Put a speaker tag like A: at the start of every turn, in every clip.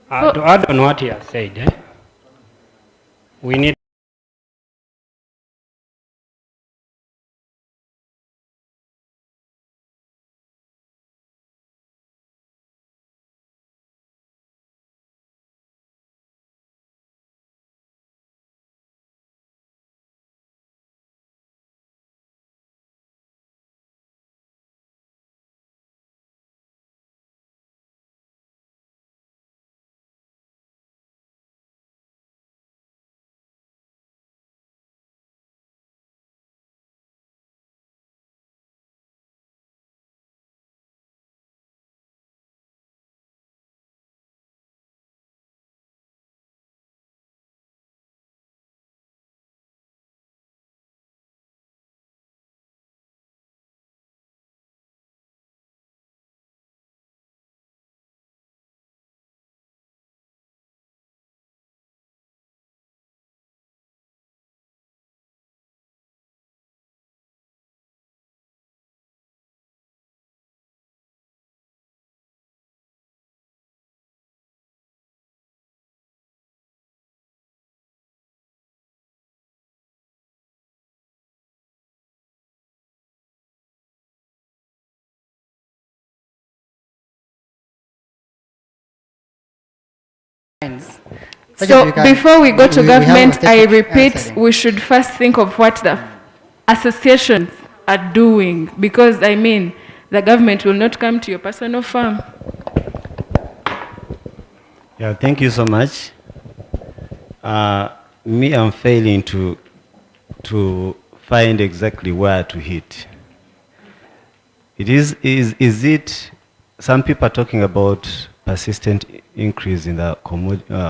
A: To add on what he has said, we need
B: So before we go to government, I repeat, we should first think of what the associations are doing, because I mean, the government will not come to your personal farm.
C: Yeah, thank you so much. I'm failing to find exactly where to hit. Is it, some people are talking about persistent increase in the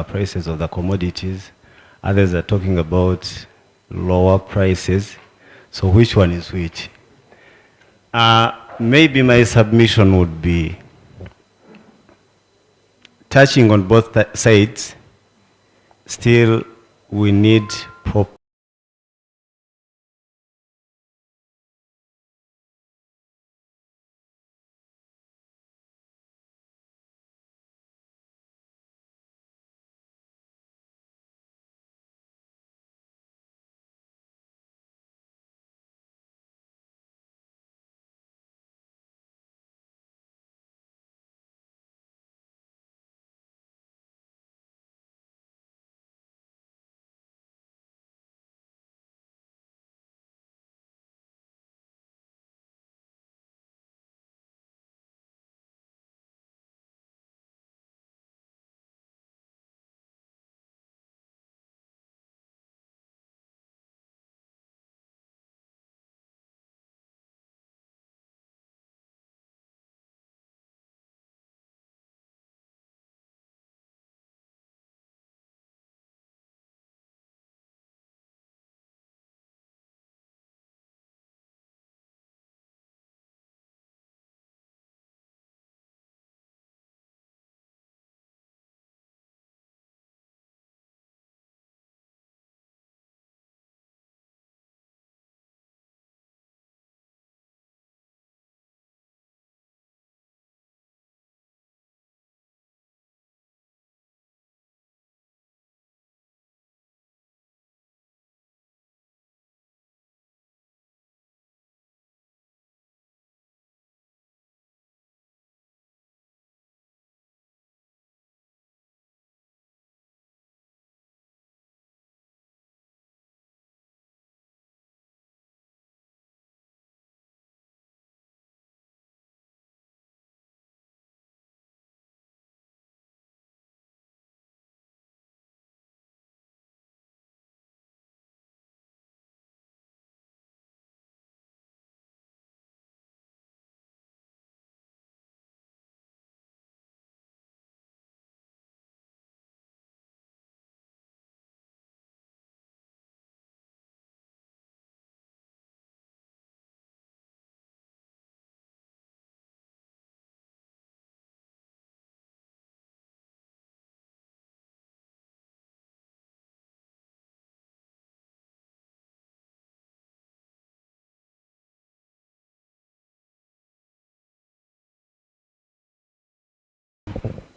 C: prices of the commodities. Others are talking about lower prices. So which one is which? Maybe my submission would be touching on both sides. Still, we need proper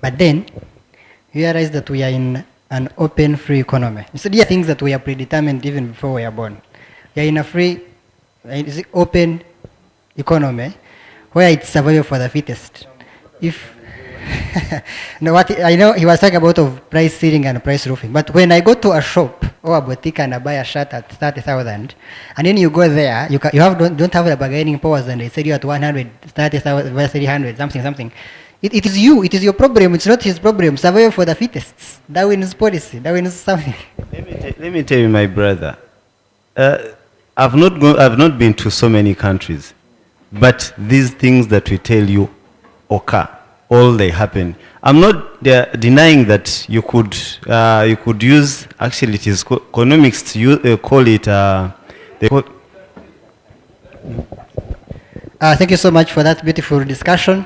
D: But then, you realize that we are in an open, free economy. So these are things that we are predetermined even before we are born. We are in a free, open economy where it's survival for the fittest. If no, what I know, he was talking about of price ceiling and price roofing. But when I go to a shop or a boutique and I buy a shirt at 30,000, and then you go there, you don't have the bargaining powers, and they sell you at 130,000, 300, something. It is you. It is your problem. It's not his problem. Survival for the fittest. Darwin's policy. Darwin's something.
C: Let me tell you, my brother. I've not been to so many countries, but these things that we tell you occur. All they happen. I'm not denying that you could use, actually it is economics to call it
D: thank you so much for that beautiful discussion.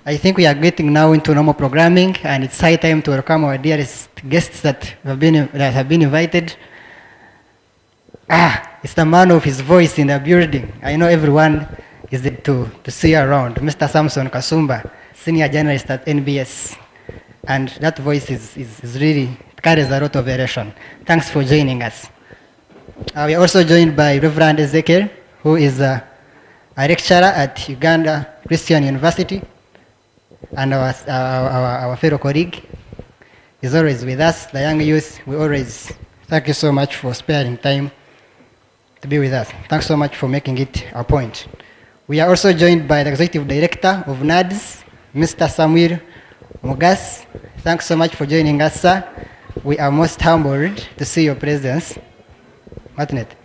D: I think we are getting now into normal programming, and it's high time to welcome our dearest guests that have been invited. It's the man of his voice in the building. I know everyone is to see around. Mr. Samson Kasumba, senior journalist at NBS. And that voice is really, carries a lot of elation. Thanks for joining us. We are also joined by Reverend Ezekiel, who is a lecturer at Uganda Christian University, and our fellow colleague is always with us, the young youth. We always thank you so much for sparing time to be with us. Thanks so much for making it a point. We are also joined by the Executive Director of NADS, Mr. Samuel Mugas. Thanks so much for joining us, sir. We are most humbled to see your presence. Martinet.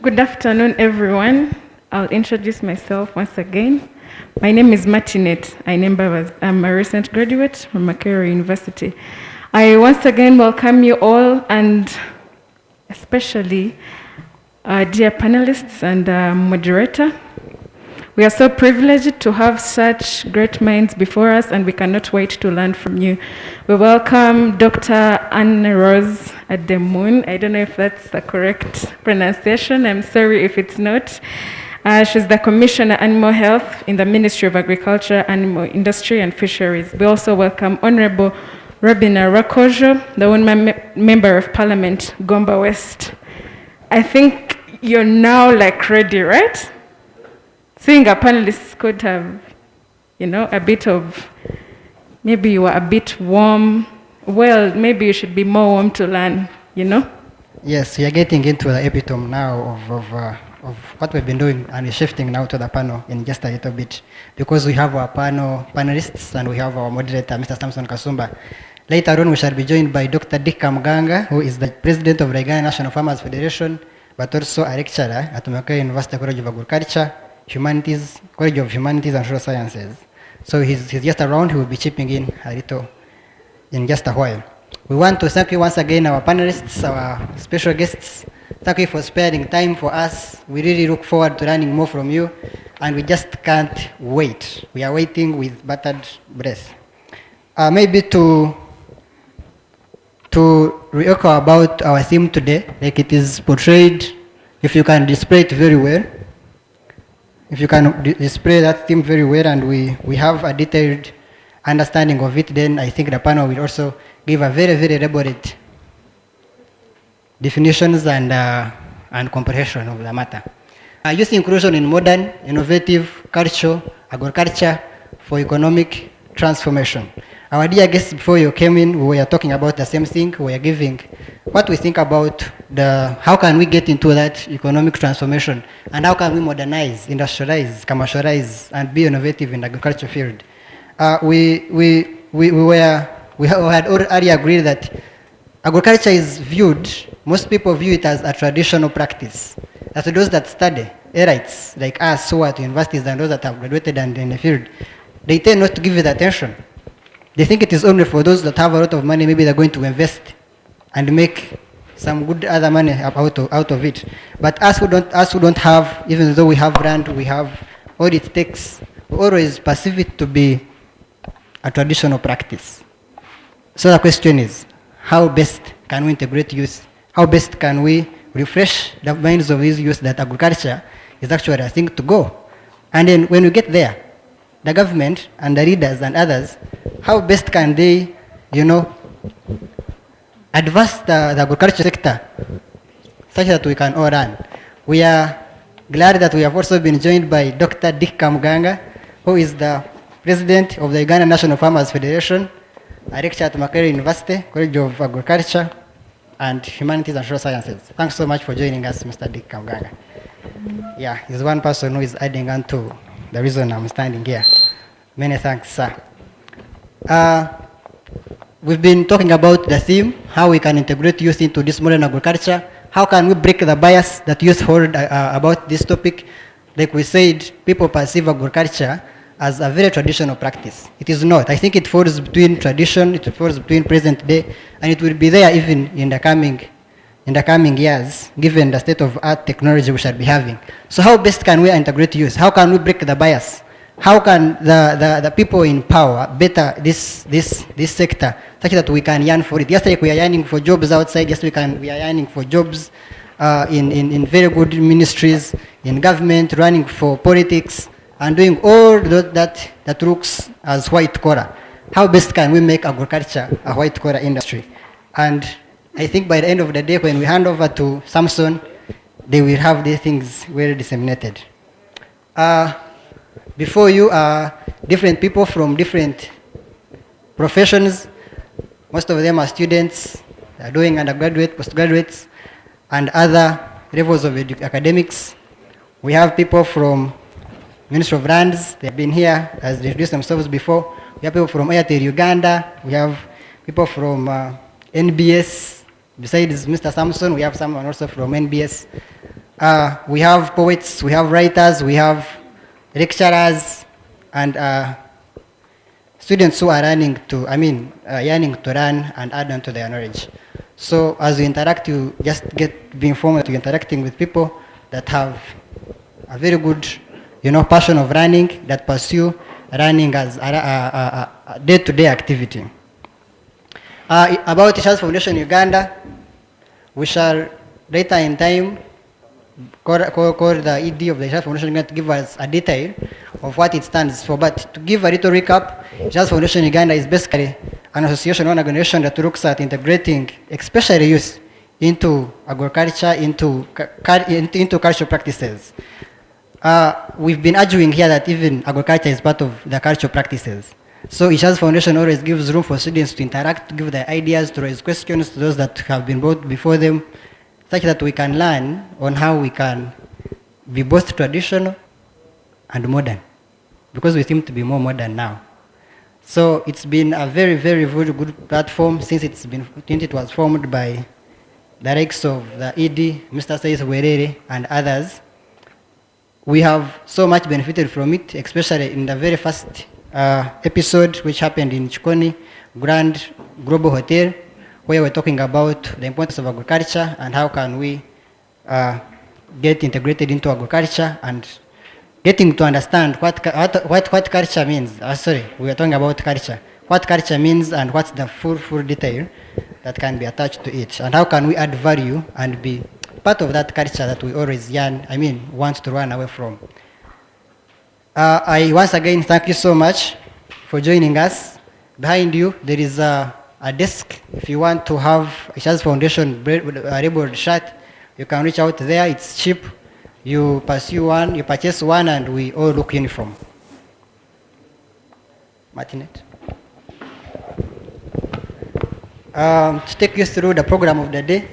B: Good afternoon, everyone. I'll introduce myself once again. My name is Martinet. I'm a recent graduate from Makerere University. I once again welcome you all, and especially dear panelists and moderator. We are so privileged to have such great minds before us, and we cannot wait to learn from you. We welcome Dr. Anne Rose Ademun. I don't know if that's the correct pronunciation. I'm sorry if it's not. She's the Commissioner Animal Health in the Ministry of Agriculture, Animal Industry and Fisheries. We also welcome Honorable Robina Rakojo, the one Member of Parliament, Gomba West. I think you're now like ready, right? Seeing a panelist could have, a bit of, maybe you were a bit warm. Well, maybe you should be more warm to learn,
D: Yes, we are getting into the epitome now of what we've been doing, and we're shifting now to the panel in just a little bit, because we have our panelists and we have our moderator, Mr. Samson Kasumba. Later on, we shall be joined by Dr. Dika Mganga, who is the president of the Uganda National Farmers Federation, but also a lecturer at Makerere University College of Agriculture, College of Humanities and Social Sciences. So he's just around. He will be chipping in a little in just a while. We want to thank you once again, our panelists, our special guests. Thank you for sparing time for us. We really look forward to learning more from you, and we just can't wait. We are waiting with bated breath. Maybe to re-echo about our theme today, like it is portrayed, if you can display it very well. If you can display that theme very well, and we have a detailed understanding of it, then I think the panel will also give a very, very elaborate definitions and comprehension of the matter. Youth inclusion in modern, innovative agriculture for economic transformation. Our dear guests, before you came in, we were talking about the same thing. We are giving what we think about how can we get into that economic transformation, and how can we modernize, industrialize, commercialize, and be innovative in the agriculture field. We had already agreed that agriculture is viewed, most people view it as a traditional practice. As those that study, elites like us who are to universities and those that have graduated and in the field, they tend not to give it attention. They think it is only for those that have a lot of money. Maybe they're going to invest and make some good other money out of it. But us who don't have, even though we have land, we have all it takes, we always perceive it to be a traditional practice. So the question is, how best can we integrate youth how best can we refresh the minds of these youth that agriculture is actually a thing to go. And then when we get there, the government and the leaders and others, how best can they, advance the agriculture sector such that we can all run. We are glad that we have also been joined by Dr. Dick Kamuganga, who is the president of the Uganda National Farmers Federation. I lecture at Makerere University, College of Agriculture and Humanities and Social Sciences. Thanks so much for joining us, Mr. Dick Kamuganga. Yeah, he's one person who is adding on to the reason I'm standing here. Many thanks, sir. We've been talking about the theme, how we can integrate youth into this modern agriculture. How can we break the bias that youth hold about this topic? Like we said, people perceive agriculture as a very traditional practice. It is not. I think it falls between tradition, it falls between present day, and it will be there even in the coming years, given the state of art technology we shall be having. So how best can we integrate youth? How can we break the bias? How can the people in power better this sector such that we can yearn for it? Just like we are yearning for jobs outside, we are yearning for jobs in very good ministries, in government, running for politics, and doing all that looks as white collar. How best can we make agriculture a white collar industry? And I think by the end of the day, when we hand over to Samson, they will have these things well disseminated. Before you are different people from different professions. Most of them are students, they are doing undergraduate, postgraduates, and other levels of academics. We have people from Ministry of Lands, they have been here, as they introduced themselves before. We have people from Ryeitu, Uganda. We have people from NBS. Besides Mr. Samson, we have someone also from NBS. We have poets, we have writers, we have lecturers, and students who are yearning to learn and add on to their knowledge. So as you interact, you just be informed that you're interacting with people that have a very good, passion of running, that pursue running as a day-to-day activity. About Ishaazi Foundation Uganda, we shall later in time call the ED of the Ishaazi Foundation Uganda to give us a detail of what it stands for. But to give a little recap, Ishaazi Foundation Uganda is basically an association or an organization that looks at integrating, especially youth, into agriculture, into cultural practices. We've been arguing here that even agriculture is part of the cultural practices. So Ishaazi Foundation always gives room for students to interact, to give their ideas, to raise questions to those that have been brought before them, such that we can learn on how we can be both traditional and modern, because we seem to be more modern now. So it's been a very, very, very good platform since it was formed by the likes of the ED, Mr. Sais Werere, and others. We have so much benefited from it, especially in the very first episode which happened in Chikoni Grand Global Hotel, where we're talking about the importance of agriculture and how can we get integrated into agriculture and getting to understand what culture means. We are talking about culture. What culture means and what's the full detail that can be attached to it, and how can we add value and be part of that culture that we always want to run away from. I once again thank you so much for joining us. Behind you there is a desk. If you want to have a Ishaazi Foundation labeled shirt, you can reach out there. It's cheap. You purchase one, and we all look uniform. Martinet. To take you through the program of the day.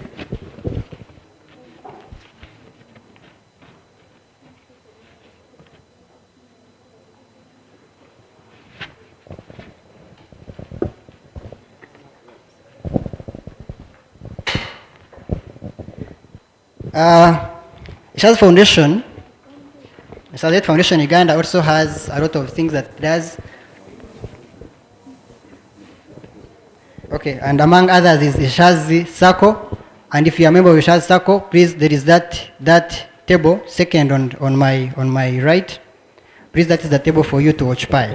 D: Ishaazi Foundation Uganda also has a lot of things that it does. Okay, and among others is Ishaazi Circle. And if you are a member of Ishaazi Circle, please, there is that table second on my right. Please, that is the table for you to occupy.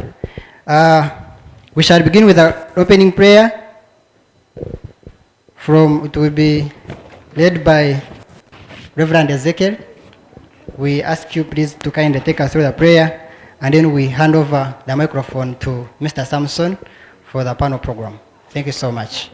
D: We shall begin with our opening prayer. It will be led by Reverend Ezekiel. We ask you please to kindly take us through the prayer, and then we hand over the microphone to Mr. Samson for the panel program. Thank you so much.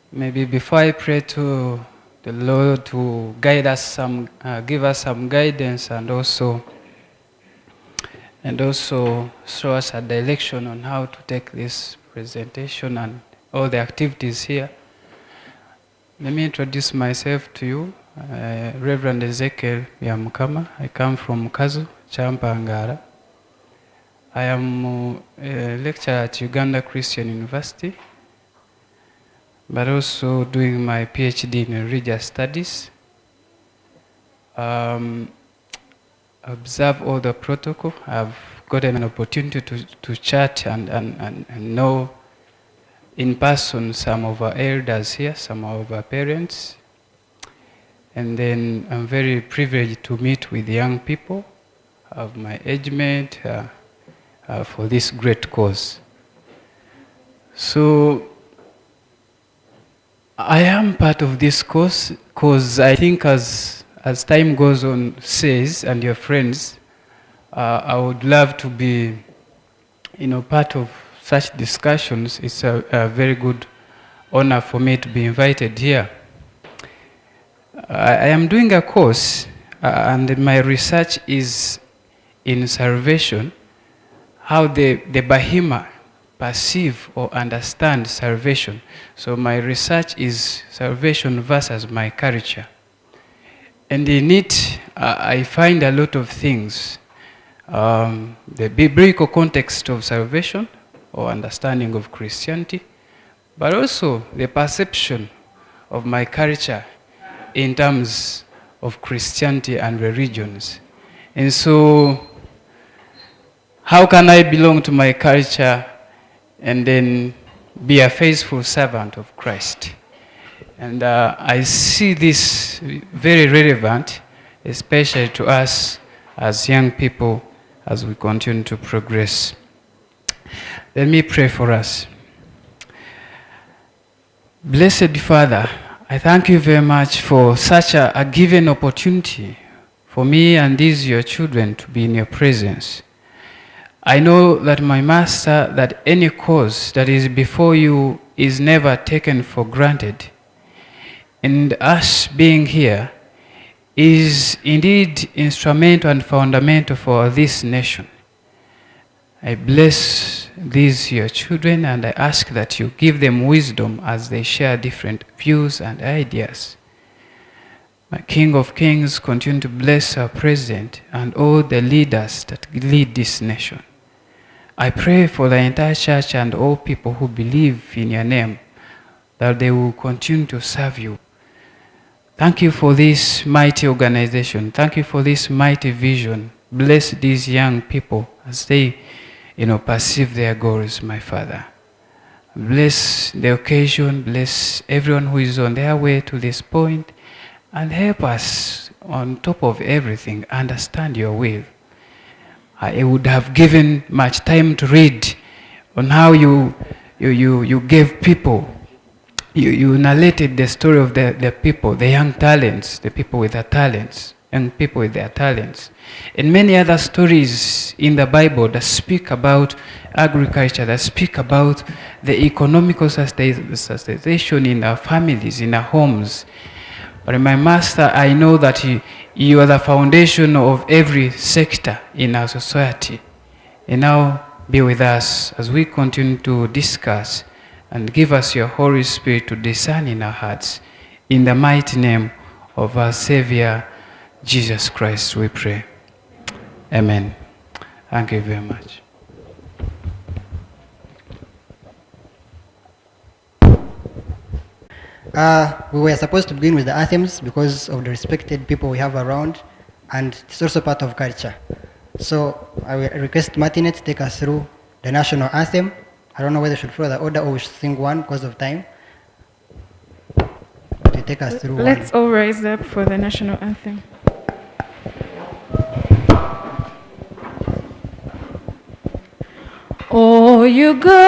E: Maybe before I pray to the Lord to guide us give us some guidance and also show us a direction on how to take this presentation and all the activities here. Let me introduce myself to you. Reverend Ezekiel Yamukama. I come from Kazu, Champangara. I am a lecturer at Uganda Christian University, but also doing my PhD in religious studies. Observe all the protocol. I've gotten an opportunity to chat and know in person some of our elders here, some of our parents. And then I'm very privileged to meet with young people of my age mate for this great cause. So I am part of this course because I think as time goes on, says, and your friends, I would love to be, part of such discussions. It's a very good honor for me to be invited here. I am doing a course, and my research is in salvation, how the Bahima perceive or understand salvation. So my research is salvation versus my culture. And in it, I find a lot of things. The biblical context of salvation or understanding of Christianity, but also the perception of my culture in terms of Christianity and religions. And so, how can I belong to my culture and then be a faithful servant of Christ? And I see this very relevant, especially to us as young people as we continue to progress. Let me pray for us. Blessed Father, I thank you very much for such a given opportunity for me and these your children to be in your presence. I know that my Master, that any cause that is before you is never taken for granted. And us being here is indeed instrumental and fundamental for this nation. I bless these your children and I ask that you give them wisdom as they share different views and ideas. My King of Kings, continue to bless our President and all the leaders that lead this nation. I pray for the entire church and all people who believe in your name, that they will continue to serve you. Thank you for this mighty organization. Thank you for this mighty vision. Bless these young people as they, perceive their goals, my Father. Bless the occasion. Bless everyone who is on their way to this point, and help us, on top of everything, understand your will. I would have given much time to read on how you gave people. You narrated the story of the people, the young talents, the people with their talents, young people with their talents. And many other stories in the Bible that speak about agriculture, that speak about the economical sustainability in our families, in our homes. But my Master, I know that you are the foundation of every sector in our society. And now be with us as we continue to discuss, and give us your Holy Spirit to discern in our hearts. In the mighty name of our Savior, Jesus Christ, we pray. Amen. Thank you very much.
D: We were supposed to begin with the anthems because of the respected people we have around, and it's also part of culture. So I will request Martinet to take us through the national anthem. I don't know whether we should follow the order or we should sing one because of time. To take us through
B: Let's all rise up for the national anthem. O Uganda,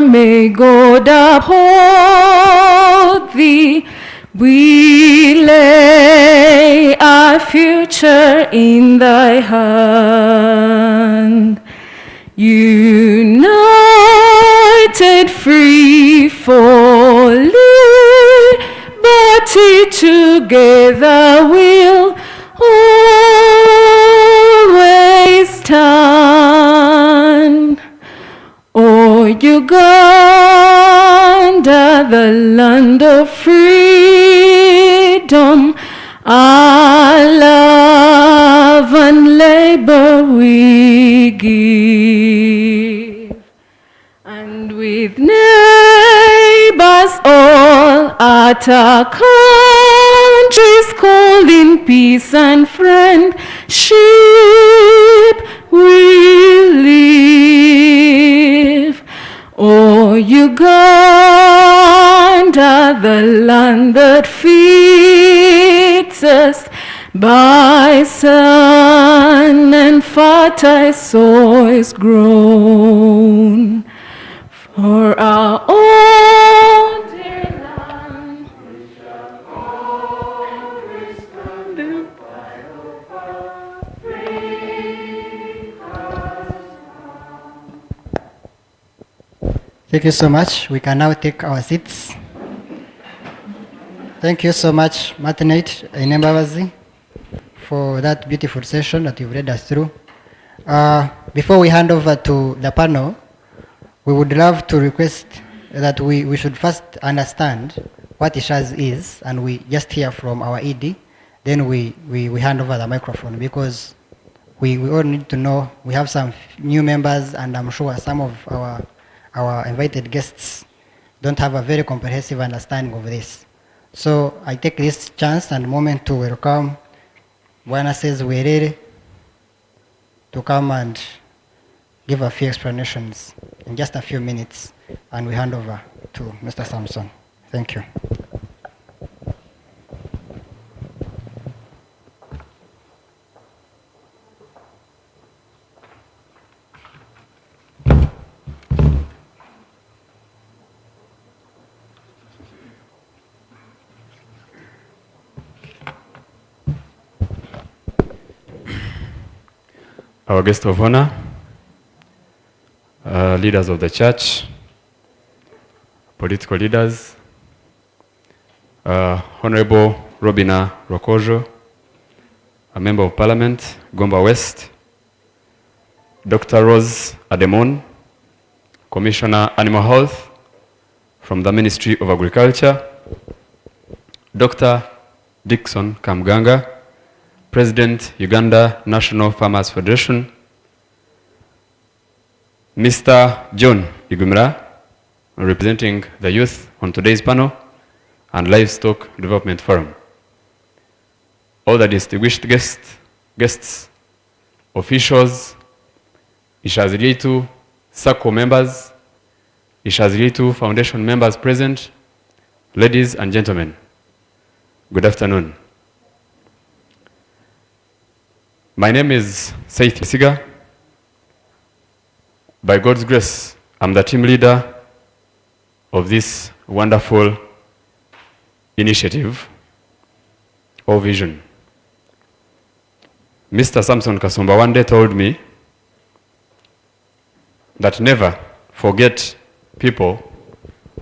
B: may God uphold thee. We lay our future in thy hand. United, free for liberty, together we'll always stand. O Uganda, the land of freedom, our love and labor we give. And with neighbors all at our country's called in peace and friendship we live. O Uganda, the land that feeds us by sun and fertile soils grown. For our own dear land, we shall always stand by our free
D: Thank you so much. We can now take our seats. Thank you so much, Martinet Inembabazi, for that beautiful session that you've read us through. Before we hand over to the panel, we would love to request that we should first understand what Ishaazi is, and we just hear from our ED, then we hand over the microphone, because we all need to know. We have some new members, and I'm sure some of our invited guests don't have a very comprehensive understanding of this. So I take this chance and moment to welcome Bwana Says Werere to come and give a few explanations in just a few minutes, and we hand over to Mr. Samson. Thank you.
F: Our guest of honor, leaders of the church, political leaders, Honorable Robina Rokojo, a member of parliament, Gomba West, Dr. Rose Ademon, Commissioner Animal Health from the Ministry of Agriculture, Dr. Dickson Kamganga, President, Uganda National Farmers Federation, Mr. John Igumira, representing the youth on today's panel, and Livestock Development Forum. All the distinguished guests, officials, Ishaazi Ryeitu Circle members, Ishaazi Ryeitu Foundation members present, ladies and gentlemen, good afternoon. My name is Saith Lisiga. By God's grace, I'm the team leader of this wonderful initiative or vision. Mr. Samson Kasumba one day told me that never forget people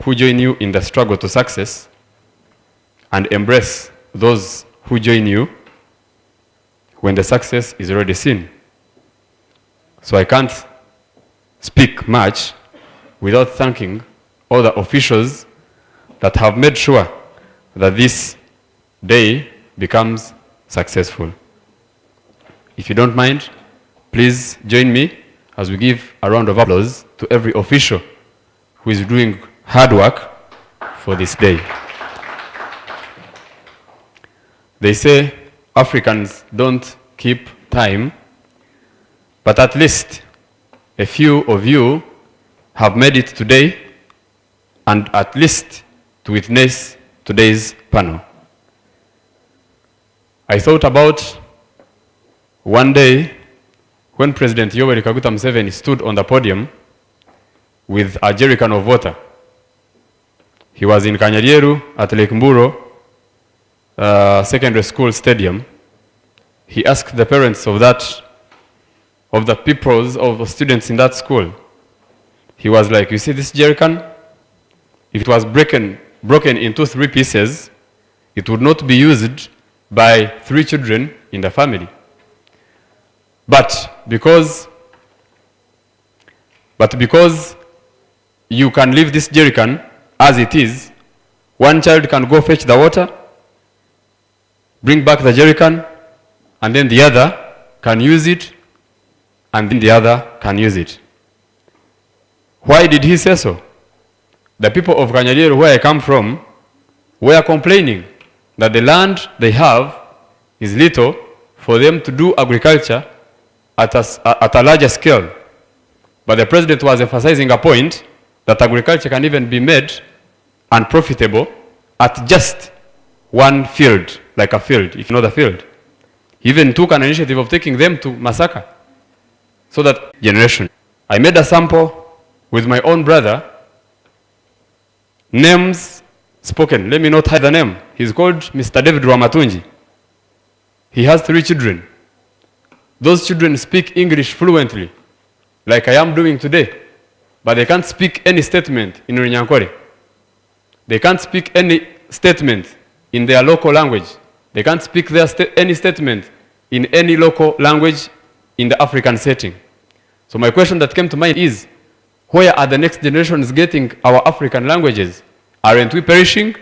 F: who join you in the struggle to success, and embrace those who join you when the success is already seen. So I can't speak much without thanking all the officials that have made sure that this day becomes successful. If you don't mind, please join me as we give a round of applause to every official who is doing hard work for this day. They say Africans don't keep time, but at least a few of you have made it today, and at least to witness today's panel. I thought about one day when President Yoweri Kaguta Museveni stood on the podium with a jerrycan of water. He was in Kanyarieru at Lake Mburo secondary school stadium. He asked the parents of the students in that school. He was like, you see this jerrycan? If it was broken into 3 pieces, it would not be used by 3 children in the family. But because you can leave this jerrycan as it is, one child can go fetch the water, bring back the jerrycan, and then the other can use it, and then the other can use it. Why did he say so? The people of Kanyarieru, where I come from, were complaining that the land they have is little for them to do agriculture at a larger scale. But the president was emphasizing a point that agriculture can even be made and profitable at just one field, like a field, if you know the field. He even took an initiative of taking them to Masaka, so that generation. I made a sample with my own brother, names spoken. Let me not hide the name. He's called Mr. David Rwamatunji. He has 3 children. Those children speak English fluently, like I am doing today, but they can't speak any statement in Runyankore. They can't speak any statement in their local language. They can't speak any statement in any local language in the African setting. So my question that came to mind is, where are the next generations getting our African languages? Aren't we perishing?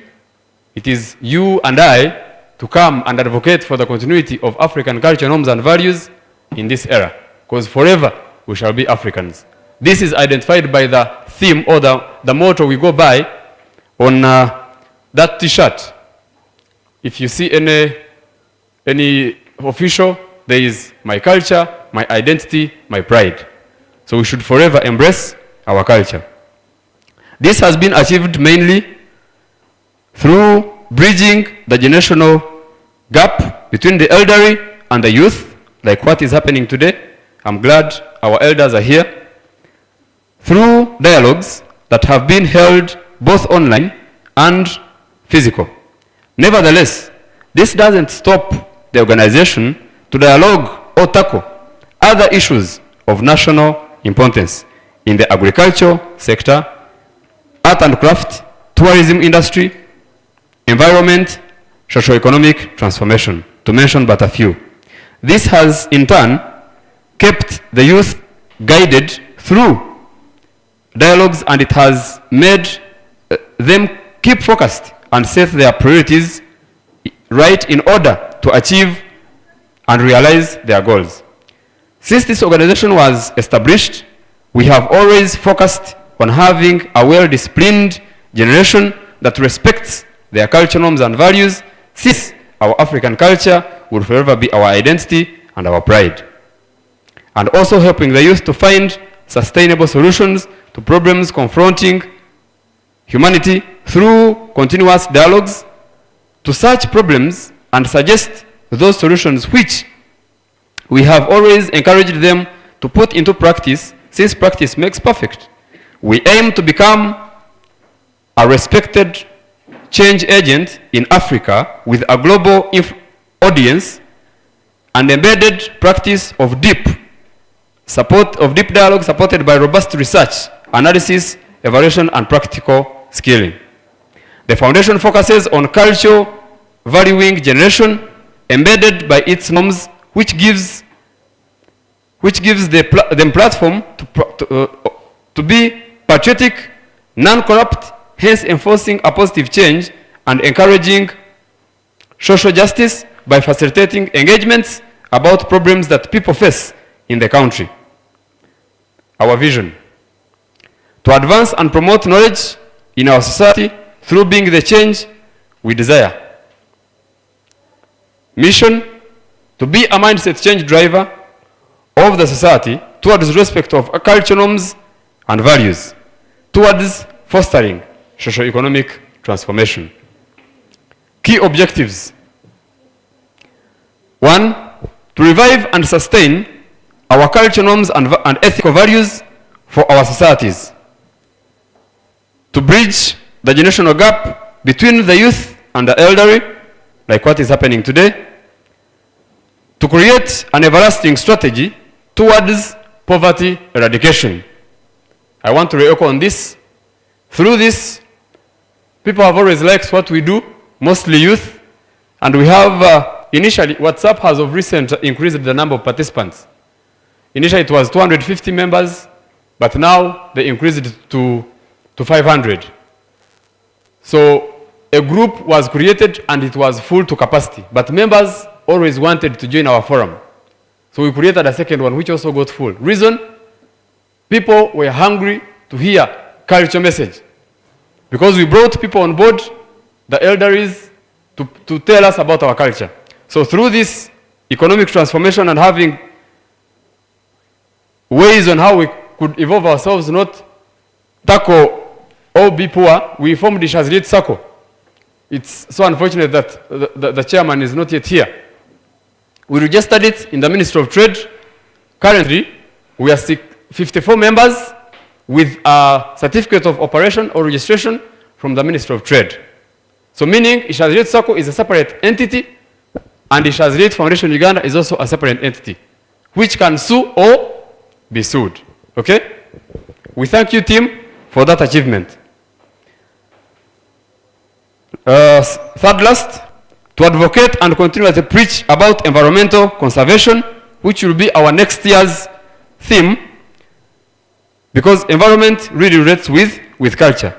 F: It is you and I to come and advocate for the continuity of African culture, norms, and values in this era, because forever we shall be Africans. This is identified by the theme or the motto we go by on that T-shirt. If you see any official, there is my culture, my identity, my pride. So we should forever embrace our culture. This has been achieved mainly through bridging the generational gap between the elderly and the youth, like what is happening today. I'm glad our elders are here. Through dialogues that have been held both online and physical. Nevertheless, this doesn't stop the organization to dialogue or tackle other issues of national importance in the agriculture sector, art and craft, tourism industry, environment, socio-economic transformation, to mention but a few. This has, in turn, kept the youth guided through dialogues, and it has made them keep focused and set their priorities right in order to achieve and realize their goals. Since this organization was established, we have always focused on having a well-disciplined generation that respects their culture, norms, and values, since our African culture will forever be our identity and our pride. And also helping the youth to find sustainable solutions to problems confronting humanity through continuous dialogues to such problems and suggest those solutions which we have always encouraged them to put into practice, since practice makes perfect. We aim to become a respected change agent in Africa with a global audience and embedded practice of deep dialogue supported by robust research, analysis, evaluation, and practical skilling. The foundation focuses on culture valuing generation embedded by its norms, which gives them platform to be patriotic, non-corrupt, hence enforcing a positive change and encouraging social justice by facilitating engagements about problems that people face in the country. Our vision: to advance and promote knowledge in our society through being the change we desire. Mission: to be a mindset change driver of the society towards respect of cultural norms and values, towards fostering socio-economic transformation. Key objectives. 1, to revive and sustain our cultural norms and ethical values for our societies. To bridge the generational gap between the youth and the elderly, like what is happening today. To create an everlasting strategy towards poverty eradication. I want to re-echo on this. Through this, people have always liked what we do, mostly youth, and we have initially, WhatsApp has of recent increased the number of participants. Initially it was 250 members, but now they increased it to 500. So a group was created and it was full to capacity, but members always wanted to join our forum. So we created a second one which also got full. Reason? People were hungry to hear culture message. Because we brought people on board, the elderlies, to tell us about our culture. So through this economic transformation and having ways on how we could evolve ourselves, not tackle or be poor, we formed the Ishaazi Circle. It's so unfortunate that the chairman is not yet here. We registered it in the Ministry of Trade. Currently, we are 54 members with a certificate of operation or registration from the Ministry of Trade. So meaning Ishaazi Circle is a separate entity and Ishaazi Foundation Uganda is also a separate entity which can sue or be sued. Okay? We thank you, team, for that achievement. Third last, to advocate and continue to preach about environmental conservation, which will be our next year's theme, because environment really relates with culture.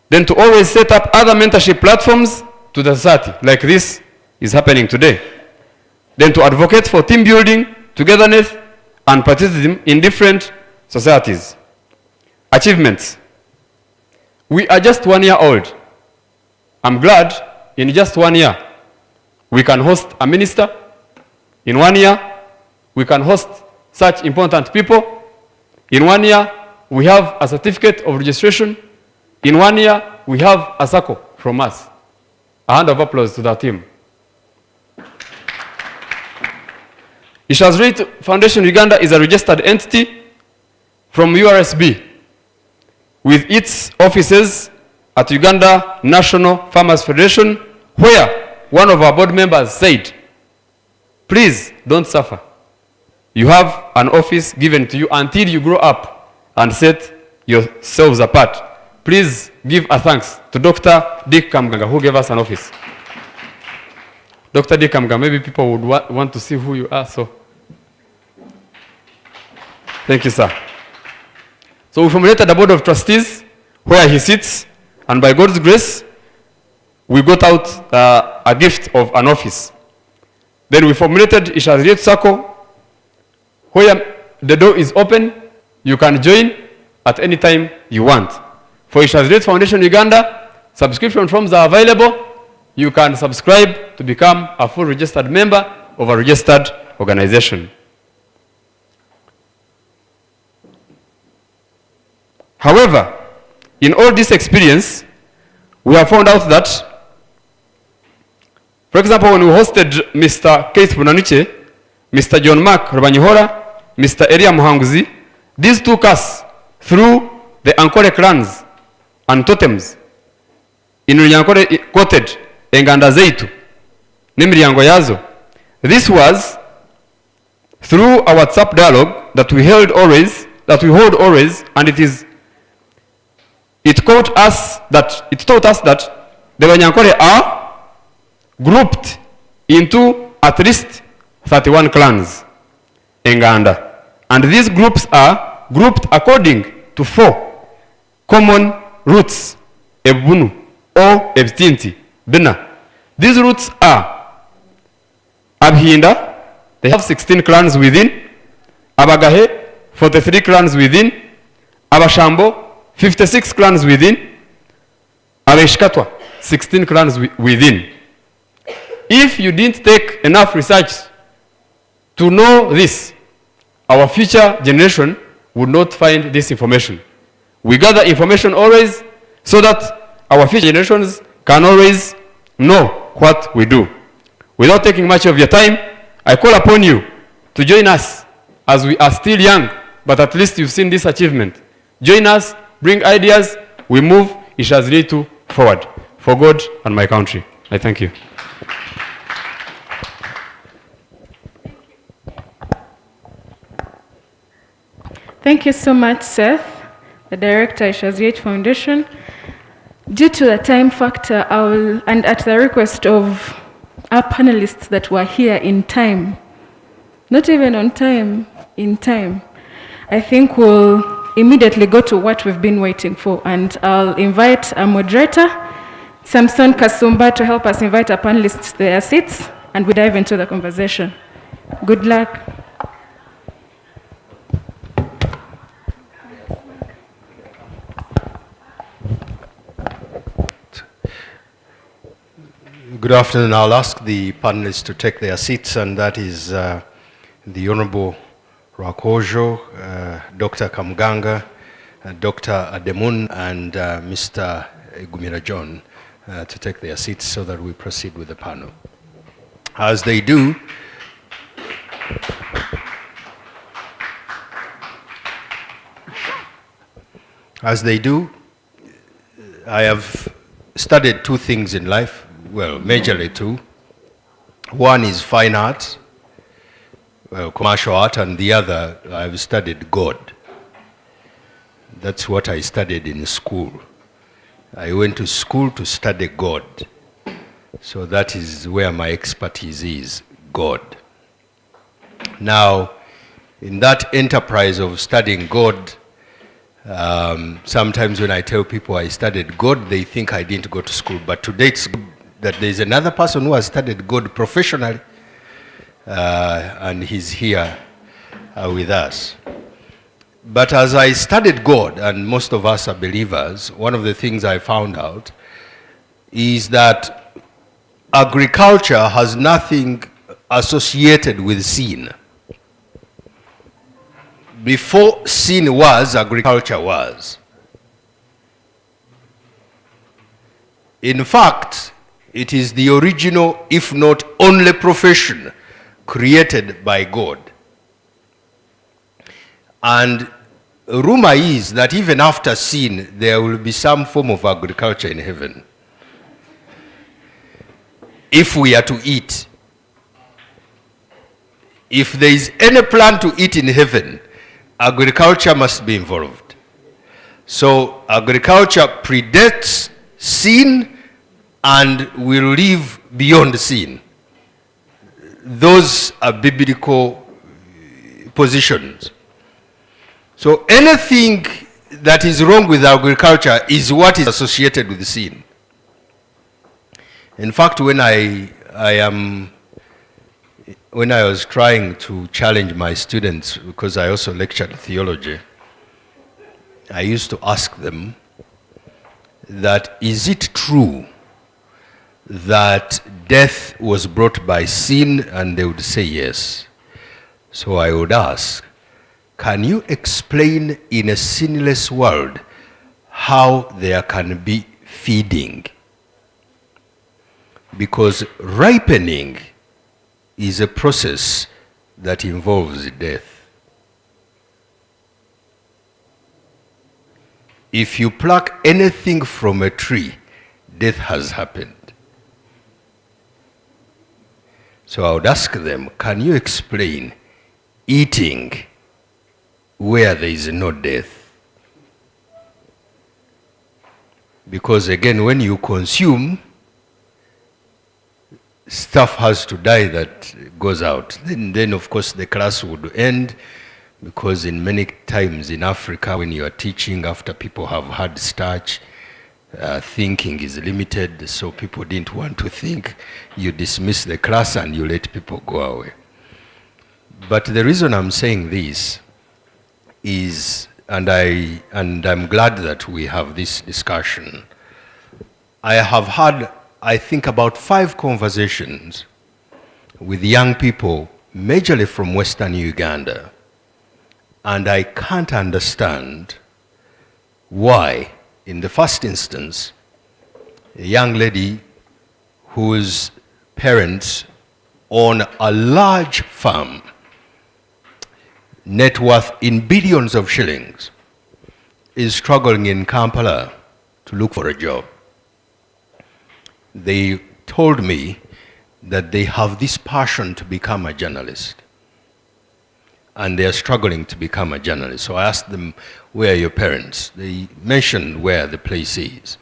F: Then to always set up other mentorship platforms to the society, like this is happening today. Then to advocate for team building, togetherness, and participation in different societies. Achievements. We are just 1 year old. I'm glad in just 1 year, we can host a minister. In 1 year, we can host such important people. In 1 year, we have a certificate of registration. In 1 year, we have a circle from us. A hand of applause to that team. Ishaazi Foundation Uganda is a registered entity from URSB with its offices at Uganda National Farmers Federation, where one of our board members said, please don't suffer. You have an office given to you until you grow up and set yourselves apart. Please give a thanks to Dr. Dick Kamganga, who gave us an office. Dr. Dick Kamganga, maybe people would want to see who you are, so. Thank you, sir. So we formulated a board of trustees where he sits, and by God's grace, we got out a gift of an office. Then we formulated Ishaazi Circle, where the door is open, you can join at any time you want. For Ishaazi Foundation Uganda, subscription forms are available. You can subscribe to become a full registered member of a registered organization. However, in all this experience, we have found out that, for example, when we hosted Mr. Keith Bunanuche, Mr. John Mark Rubanyihora, Mr. Elia Muhanguzi, these took us through the Ankole clans and totems. In Runyankole quoted Enganda Zeitu, Nimriango Yazo. This was through our WhatsApp dialogue that we hold always, and it taught us that the Wanyankole are grouped into at least 31 clans in Uganda. And these groups are grouped according to 4 common roots, Ebunu, or Ebtinti, Bina. These roots are Abhinda, they have 16 clans within, Abagahe, 43 clans within, Abashambo, 56 clans within, Abeshkatwa, 16 clans within. If you didn't take enough research to know this, our future generation would not find this information. We gather information always so that our future generations can always know what we do. Without taking much of your time, I call upon you to join us as we are still young, but at least you've seen this achievement. Join us, bring ideas, we move Ishaazi forward for God and my country. I thank you.
B: Thank you so much, Seth, the director, Ishaazi Foundation. Due to the time factor, and at the request of our panelists that were here in time, not even on time, in time, I think we'll immediately go to what we've been waiting for. And I'll invite a moderator, Samson Kasumba, to help us invite our panelists to their seats, and we dive into the conversation. Good luck.
G: Good afternoon. I'll ask the panelists to take their seats, and that is the Honorable Rakojo, Dr. Kamganga, Dr. Ademun, and Mr. Gumira John to take their seats so that we proceed with the panel. As they do, I have studied two things in life. Well, majorly two. One is fine art, well, commercial art, and the other, I've studied God. That's what I studied in school. I went to school to study God. So that is where my expertise is, God. Now, in that enterprise of studying God, sometimes when I tell people I studied God, they think I didn't go to school. But today it's good that there's another person who has studied God professionally, and he's here with us. But as I studied God, and most of us are believers, one of the things I found out is that agriculture has nothing associated with sin. Before sin was, agriculture was. In fact, it is the original, if not only profession created by God. And rumor is that even after sin, there will be some form of agriculture in heaven. If we are to eat. If there is any plan to eat in heaven, agriculture must be involved. So agriculture predates sin and will live beyond sin. Those are biblical positions. So anything that is wrong with agriculture is what is associated with sin. In fact, when I was trying to challenge my students, because I also lectured theology, I used to ask them that, is it true that death was brought by sin? And they would say yes. So I would ask, can you explain in a sinless world how there can be feeding? Because ripening is a process that involves death. If you pluck anything from a tree, death has happened. So I would ask them, can you explain eating where there is no death? Because again, when you consume, stuff has to die that goes out. Then of course the class would end, because in many times in Africa, when you are teaching after people have had starch, thinking is limited, so people didn't want to think. You dismiss the class and you let people go away. But the reason I'm saying this is, and I'm glad that we have this discussion, I have had, I think, about 5 conversations with young people majorly from Western Uganda. And I can't understand why, in the first instance, a young lady whose parents own a large farm, net worth in billions of shillings, is struggling in Kampala to look for a job. They told me that they have this passion to become a journalist, and they are struggling to become a journalist. So I asked them, where are your parents? They mentioned where the place is.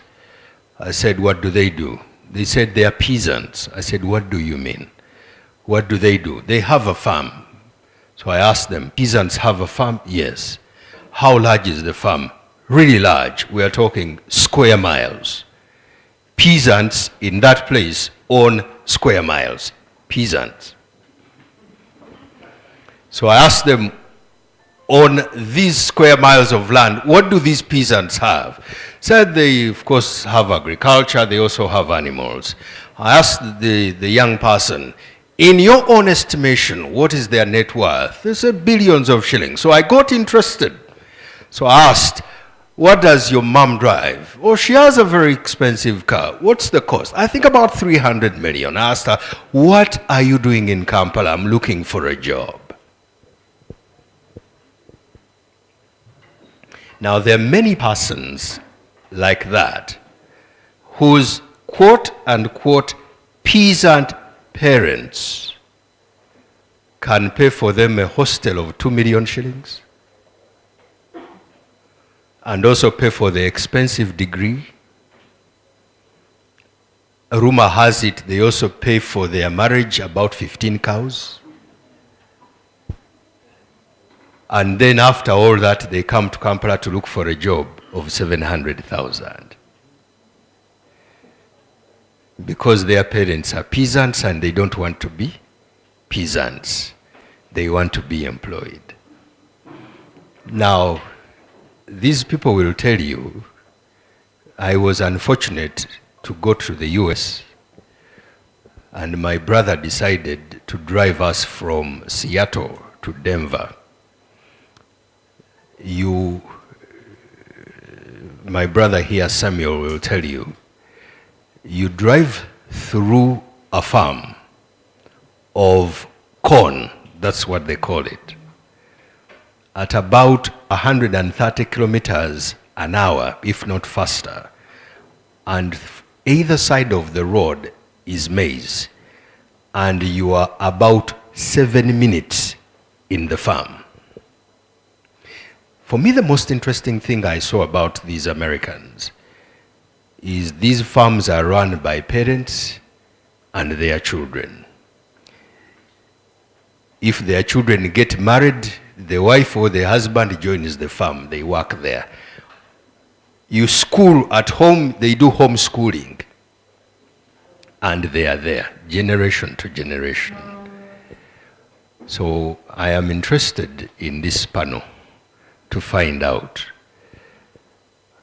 G: I said, what do they do? They said they are peasants. I said, what do you mean? What do they do? They have a farm. So I asked them, peasants have a farm? Yes. How large is the farm? Really large. We are talking square miles. Peasants in that place own square miles. Peasants. So I asked them, on these square miles of land, what do these peasants have? Said they, of course, have agriculture, they also have animals. I asked the young person, in your own estimation, what is their net worth? They said billions of shillings. So I got interested. So I asked, what does your mom drive? Oh, she has a very expensive car. What's the cost? I think about 300 million. I asked her, what are you doing in Kampala? I'm looking for a job. Now, there are many persons like that whose quote-unquote peasant parents can pay for them a hostel of 2 million shillings and also pay for the expensive degree. Rumor has it they also pay for their marriage about 15 cows. And then after all that, they come to Kampala to look for a job of 700,000. Because their parents are peasants and they don't want to be peasants. They want to be employed. Now, these people will tell you, I was unfortunate to go to the US, and my brother decided to drive us from Seattle to Denver. My brother here, Samuel, will tell you, you drive through a farm of corn, that's what they call it, at about 130 kilometers an hour, if not faster. And either side of the road is maize. And you are about 7 minutes in the farm. For me, the most interesting thing I saw about these Americans is these farms are run by parents and their children. If their children get married, the wife or the husband joins the farm, they work there. You school at home, they do homeschooling. And they are there, generation to generation. So I am interested in this panel to find out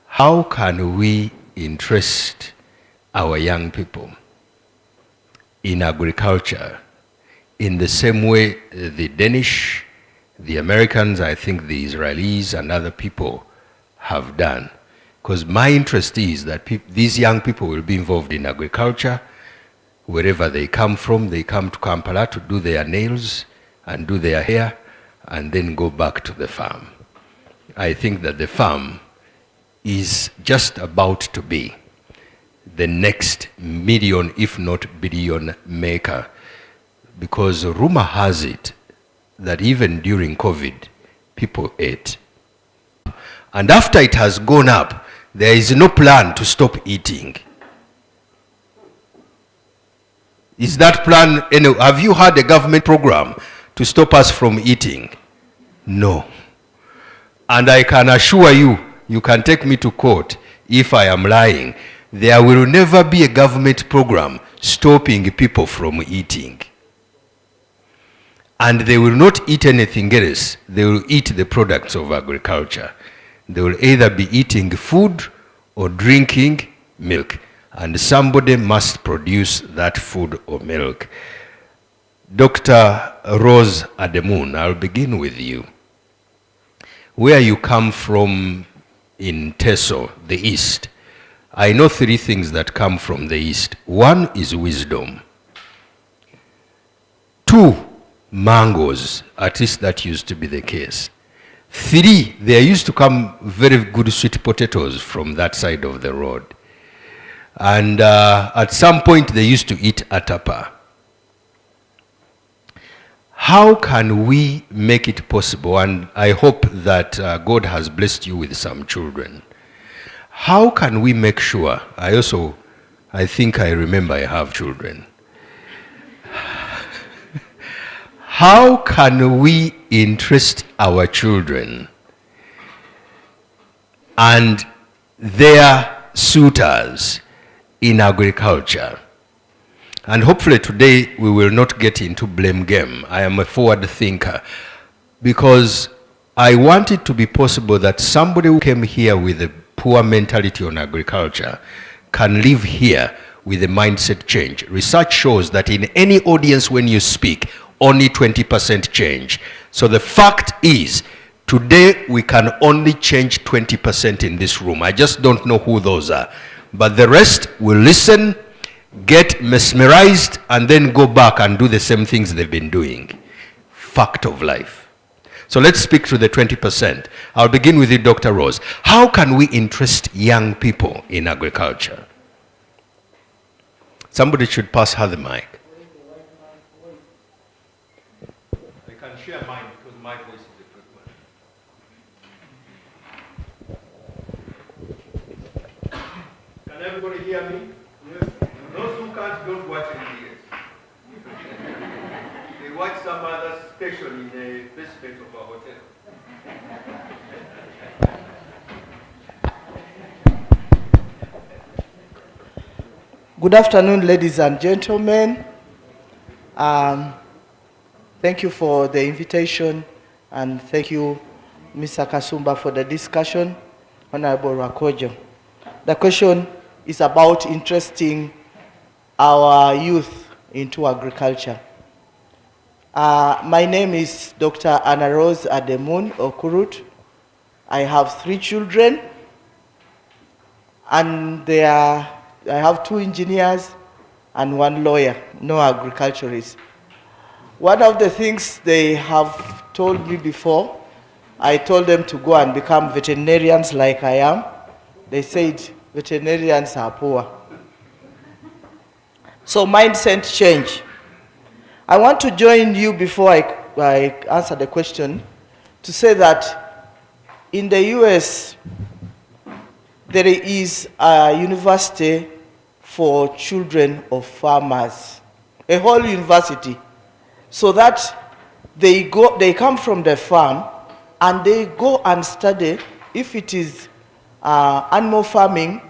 G: how can we interest our young people in agriculture in the same way the Danish, the Americans, I think the Israelis and other people have done. Because my interest is that these young people will be involved in agriculture. Wherever they come from, they come to Kampala to do their nails and do their hair and then go back to the farm. I think that the farm is just about to be the next million, if not billion maker. Because rumor has it that even during COVID, people ate. And after it has gone up, there is no plan to stop eating. Is that plan, have you had a government program to stop us from eating? No. And I can assure you, you can take me to court if I am lying, there will never be a government program stopping people from eating. And they will not eat anything else. They will eat the products of agriculture. They will either be eating food or drinking milk. And somebody must produce that food or milk. Dr. Rose Ademun, I'll begin with you. Where you come from in Teso, the East, I know three things that come from the East. One is wisdom. Two, mangoes, at least that used to be the case. Three, there used to come very good sweet potatoes from that side of the road. And at some point they used to eat atapa. How can we make it possible? And I hope that God has blessed you with some children. How can we make sure? I think I remember I have children. How can we interest our children and their suitors in agriculture? And hopefully today we will not get into blame game. I am a forward thinker because I want it to be possible that somebody who came here with a poor mentality on agriculture can live here with a mindset change. Research shows that in any audience when you speak, only 20% change. So the fact is, today we can only change 20% in this room. I just don't know who those are. But the rest will listen, get mesmerized, and then go back and do the same things they've been doing. Fact of life. So let's speak to the 20%. I'll begin with you, Dr. Rose. How can we interest young people in agriculture? Somebody should pass her the mic. I can share mine because my voice is a good one. Can everybody hear me? Yes. Those who can't don't watch NBS. They watch some other station in the basement of our hotel.
H: Good afternoon, ladies and gentlemen. Thank you for the invitation, and thank you, Mr. Kasumba, for the discussion. Honorable Rakojo. The question is about interesting our youth into agriculture. My name is Dr. Anna Rose Ademun Okurut. I have 3 children, and I have 2 engineers and 1 lawyer, no agriculturists. One of the things they have told me before, I told them to go and become veterinarians like I am. They said veterinarians are poor. So mindset change. I want to join you before I answer the question to say that in the US, there is a university for children of farmers, a whole university, so that they come from the farm and they go and study. If it is animal farming,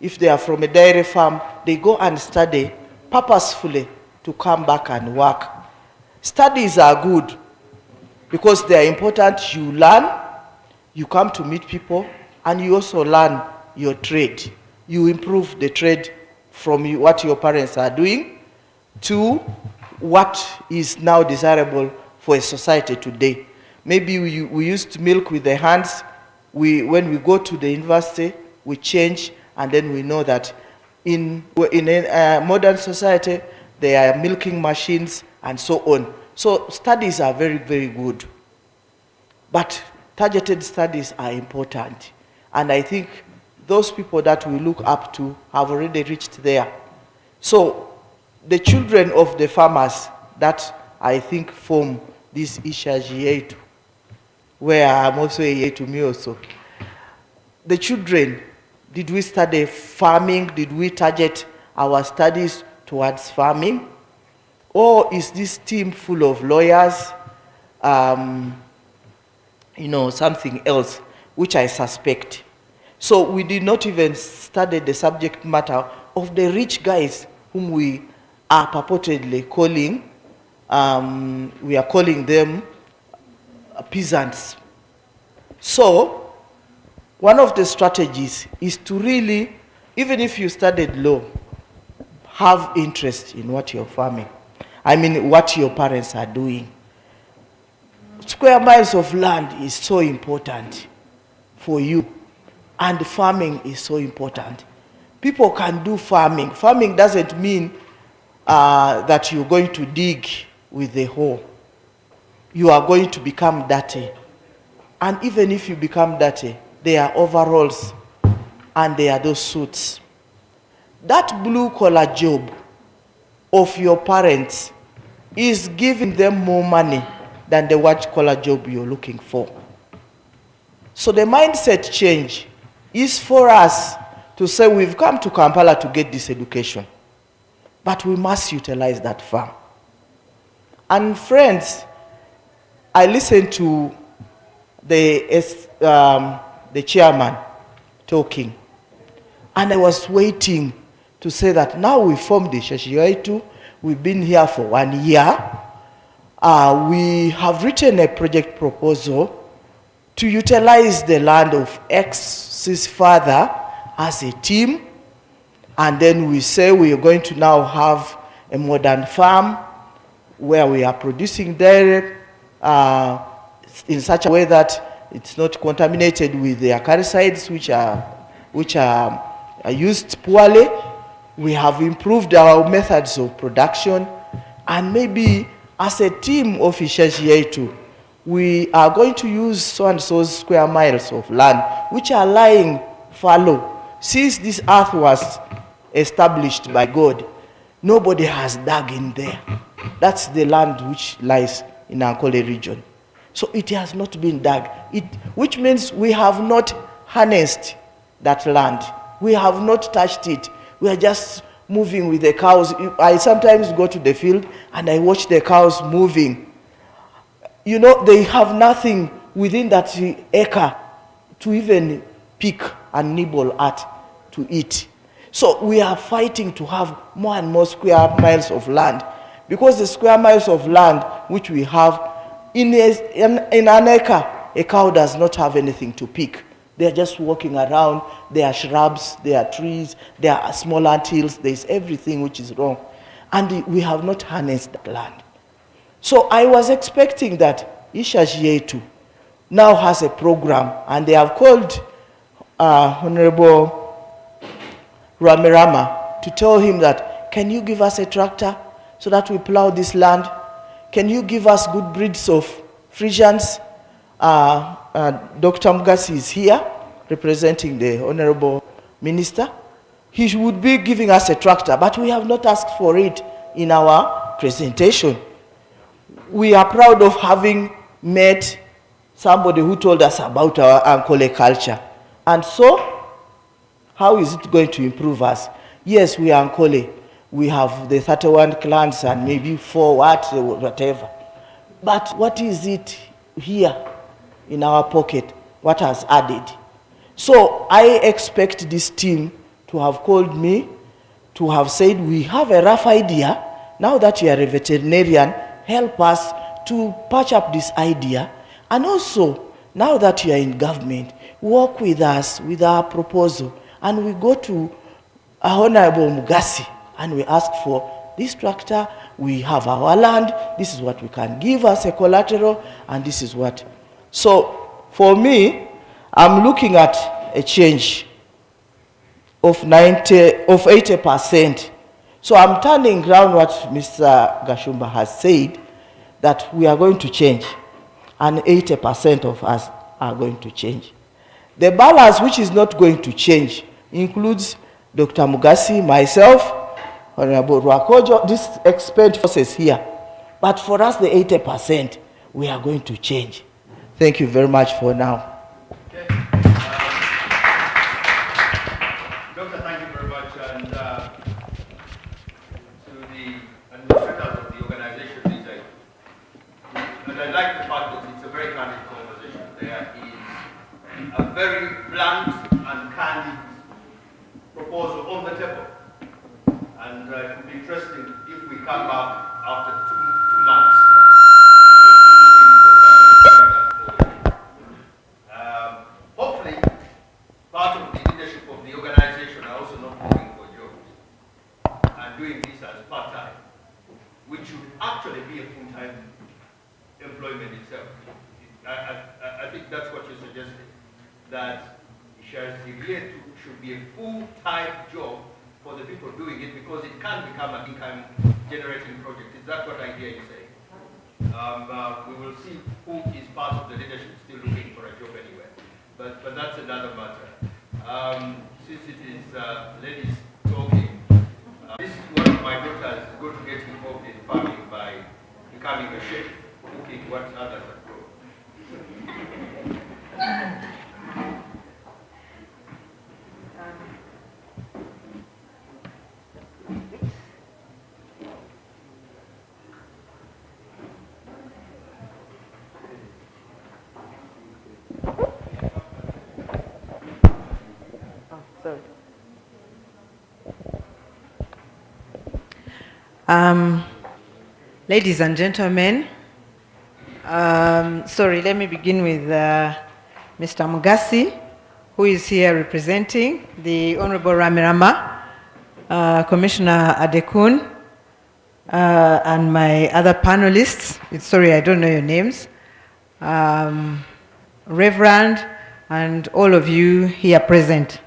H: if they are from a dairy farm, they go and study purposefully to come back and work. Studies are good because they are important. You learn, you come to meet people, and you also learn your trade. You improve the trade from what your parents are doing to what is now desirable for a society today. Maybe we used to milk with the hands. When we go to the university, we change, and then we know that in a modern society, there are milking machines and so on. So studies are very, very good. But targeted studies are important. And I think those people that we look up to have already reached there. So the children of the farmers that I think form this Ishaazi, where I'm also a Ryeitu me also. The children, did we study farming? Did we target our studies towards farming? Or is this team full of lawyers, something else, which I suspect? So we did not even study the subject matter of the rich guys whom we are purportedly calling, we are calling them peasants. So one of the strategies is to really, even if you studied law, have interest in what you're farming. I mean, what your parents are doing. Square miles of land is so important for you, and farming is so important. People can do farming. Farming doesn't mean that you're going to dig with the hoe. You are going to become dirty. And even if you become dirty, there are overalls and there are those suits. That blue-collar job of your parents is giving them more money than the white-collar job you're looking for. So the mindset change is for us to say we've come to Kampala to get this education, but we must utilize that farm. And friends, I listened to the chairman talking, and I was waiting to say that now we formed the Ryeitu. We've been here for 1 year. We have written a project proposal to utilize the land of X's father as a team, and then we say we are going to now have a modern farm where we are producing dairy in such a way that it's not contaminated with the acaricides which are used poorly. We have improved our methods of production, and maybe as a team of Ishaazi, we are going to use so and so square miles of land which are lying fallow. Since this earth was established by God, nobody has dug in there. That's the land which lies in Ankole region. So it has not been dug, which means we have not harnessed that land. We have not touched it. We are just moving with the cows. I sometimes go to the field and I watch the cows moving. You know, they have nothing within that acre to even pick and nibble at to eat. So we are fighting to have more and more square miles of land, because the square miles of land which we have in an acre, a cow does not have anything to pick. They are just walking around. There are shrubs, there are trees, there are small ant hills, there is everything which is wrong. And we have not harnessed that land. So I was expecting that Ishaazi now has a program, and they have called Honorable Ramirama to tell him that, can you give us a tractor so that we plow this land? Can you give us good breeds of Frisians? Dr. Mugasi is here representing the Honorable Minister. He would be giving us a tractor, but we have not asked for it in our presentation. We are proud of having met somebody who told us about our Ankole culture. And so, how is it going to improve us? Yes, we are Ankole. We have the 31 clans and maybe 4 whatever. But what is it here in our pocket? What has added? So I expect this team to have called me, to have said, we have a rough idea. Now that you are a veterinarian, help us to patch up this idea. And also, now that you are in government, work with us with our proposal. And we go to Honorable Mugasi and we ask for this tractor. We have our land. This is what we can give us a collateral, and this is what. So for me, I'm looking at a change of 80%. So I'm turning around what Mr. Gashumba has said, that we are going to change, and 80% of us are going to change. The balance which is not going to change includes Dr. Mugasi, myself, Honorable Rwakojo, this expert forces here. But for us, the 80%, we are going to change. Thank you very much for now.
I: Okay. Doctor, thank you very much. And to the administrators of the organization, and I like the fact that it's a very candid conversation. There is a very blunt and candid proposal on the table. And it would be interesting if we come back after two months. Hopefully, part of the leadership of the organization are also not looking for jobs and doing this as part-time, which would I think that's what you're suggesting, that Ryeitu should be a full-time job for the people doing it because it can become an income-generating project. Is that what I hear you say? We will see who is part of the leadership still looking for a job anyway. But that's another matter. Since it is ladies talking, this is one of my daughters is going to get involved in farming by becoming a chef, cooking what others have grown.
J: Ladies and gentlemen, let me begin with Mr. Mugasi, who is here representing the Honorable Ramirama, Commissioner Adekun, and my other panelists. Sorry, I don't know your names. Reverend, and all of you here present.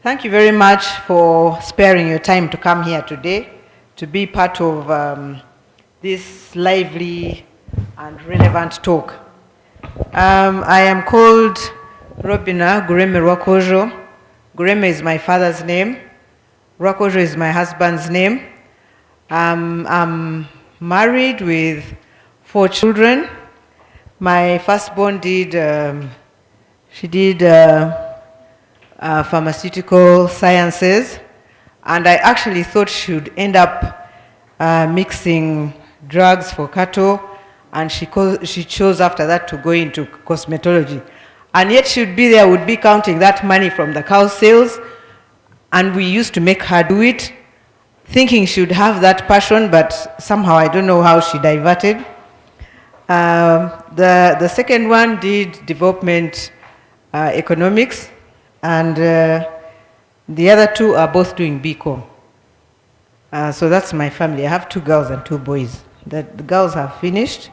J: Thank you very much for sparing your time to come here today to be part of this lively and relevant talk. I am called Robina Gureme Rwakojo. Gureme is my father's name. Rwakojo is my husband's name. I'm married with 4 children. My firstborn did pharmaceutical sciences, and I actually thought she would end up mixing drugs for cattle, and she chose after that to go into cosmetology. And yet she would be counting that money from the cow sales, and we used to make her do it, thinking she would have that passion, but somehow I don't know how she diverted. The second one did development economics, and the other 2 are both doing BCom. So that's my family. I have 2 girls and 2 boys. The girls have finished.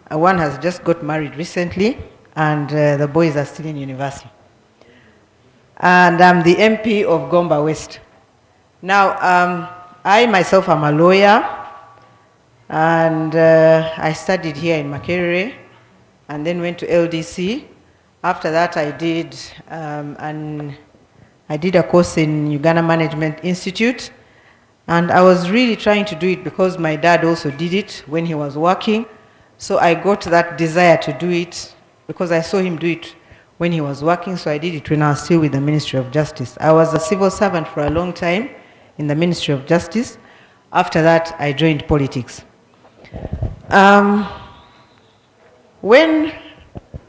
J: One has just got married recently, and the boys are still in university. And I'm the MP of Gomba West. Now, I myself am a lawyer, and I studied here in Makerere, and then went to LDC. After that, I did a course in Uganda Management Institute, and I was really trying to do it because my dad also did it when he was working. So I got that desire to do it because I saw him do it when he was working, so I did it when I was still with the Ministry of Justice. I was a civil servant for a long time in the Ministry of Justice. After that, I joined politics.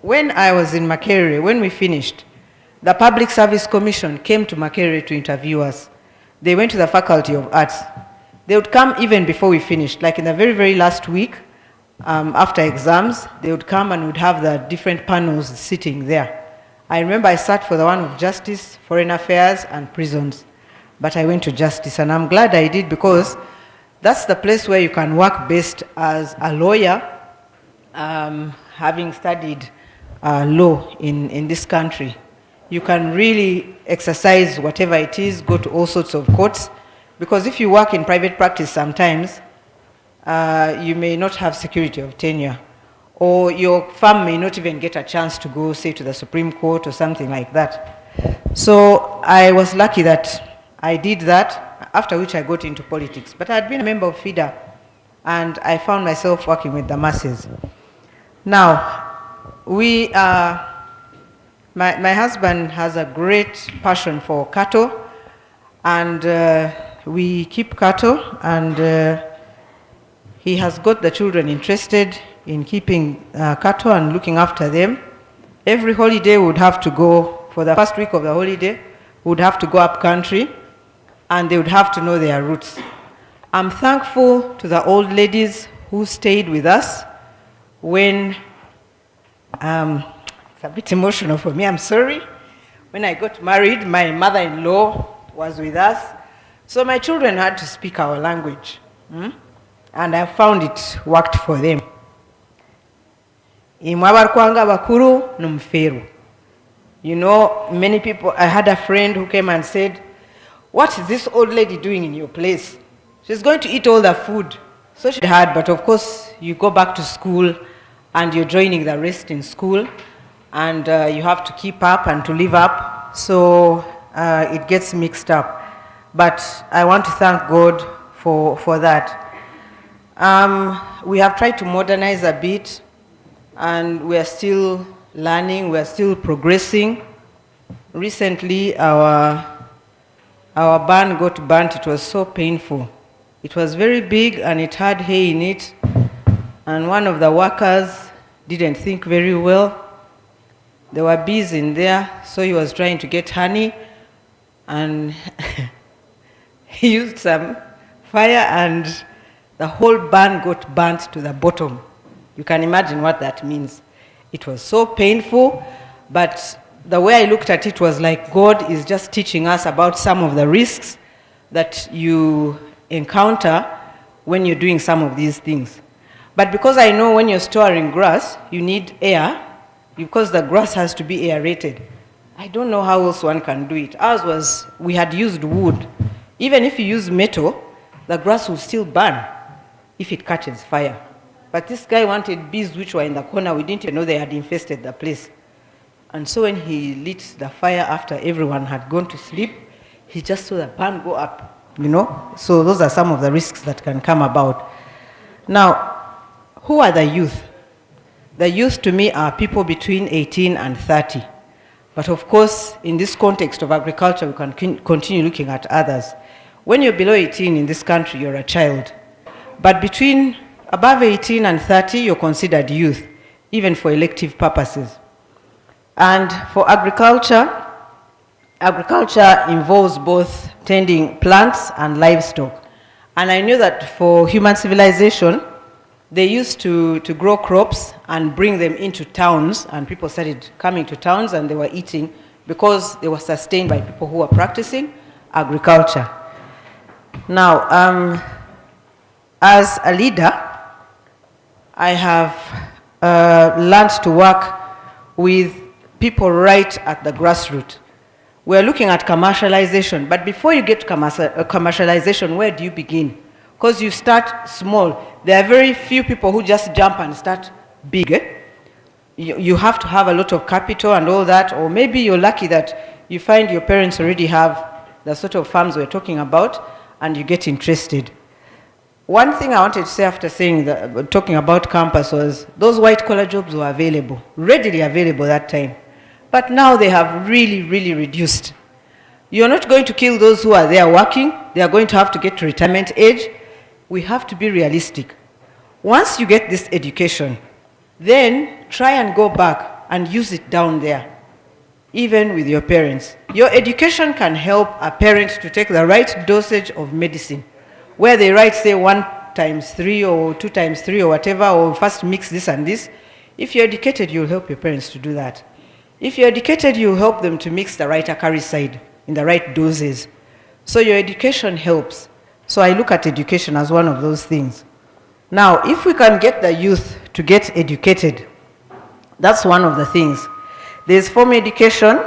J: When I was in Makerere, when we finished, the Public Service Commission came to Makerere to interview us. They went to the Faculty of Arts. They would come even before we finished, like in the very, very last week, after exams, they would come and would have the different panels sitting there. I remember I sat for the one of Justice, Foreign Affairs, and Prisons, but I went to Justice, and I'm glad I did because that's the place where you can work best as a lawyer, having studied law in this country. You can really exercise whatever it is, go to all sorts of courts, because if you work in private practice sometimes, you may not have security of tenure, or your firm may not even get a chance to go, say, to the Supreme Court or something like that. So I was lucky that I did that, after which I got into politics. But I had been a member of FIDA, and I found myself working with the masses. Now, my husband has a great passion for cattle, and we keep cattle, and he has got the children interested in keeping cattle and looking after them. Every holiday we would have to go, for the first week of the holiday, we would have to go up country, and they would have to know their roots. I'm thankful to the old ladies who stayed with us when, it's a bit emotional for me, I'm sorry. When I got married, my mother-in-law was with us, so my children had to speak our language, and I found it worked for them. imwabarkwanga bakuru numferu. You know, many people, I had a friend who came and said, what is this old lady doing in your place? She's going to eat all the food. So she had, but of course, you go back to school and you're joining the rest in school, and you have to keep up and to live up, so it gets mixed up. But I want to thank God for that. We have tried to modernize a bit, and we are still learning, we are still progressing. Recently, our barn got burnt. It was so painful. It was very big and it had hay in it, and one of the workers didn't think very well. There were bees in there, so he was trying to get honey, and he used some fire, and the whole barn got burnt to the bottom. You can imagine what that means. It was so painful, but the way I looked at it was like God is just teaching us about some of the risks that you encounter when you're doing some of these things. But because I know when you're storing grass, you need air, because the grass has to be aerated. I don't know how else one can do it. Ours was, we had used wood. Even if you use metal, the grass will still burn if it catches fire. But this guy wanted bees which were in the corner. We didn't even know they had infested the place. And so when he lit the fire after everyone had gone to sleep, he just saw the burn go up, you know? So those are some of the risks that can come about. Now, who are the youth? The youth to me are people between 18 and 30. But of course, in this context of agriculture, we can continue looking at others. When you're below 18 in this country, you're a child. But between above 18 and 30, you're considered youth, even for elective purposes. And for agriculture, agriculture involves both tending plants and livestock. And I knew that for human civilization, they used to grow crops and bring them into towns, and people started coming to towns and they were eating because they were sustained by people who were practicing agriculture. Now, as a leader, I have learned to work with people right at the grassroots. We're looking at commercialization, but before you get to commercialization, where do you begin? Because you start small. There are very few people who just jump and start big. You have to have a lot of capital and all that, or maybe you're lucky that you find your parents already have the sort of farms we're talking about, and you get interested. One thing I wanted to say after talking about campus was those white-collar jobs were available, readily available that time. But now they have really, really reduced. You're not going to kill those who are there working. They are going to have to get to retirement age. We have to be realistic. Once you get this education, then try and go back and use it down there, even with your parents. Your education can help a parent to take the right dosage of medicine, where they write, say, 1 times 3 or 2 times 3 or whatever, or first mix this and this. If you're educated, you'll help your parents to do that. If you're educated, you'll help them to mix the right acaricide in the right doses. So your education helps. So I look at education as one of those things. Now, if we can get the youth to get educated, that's one of the things. There's formal education,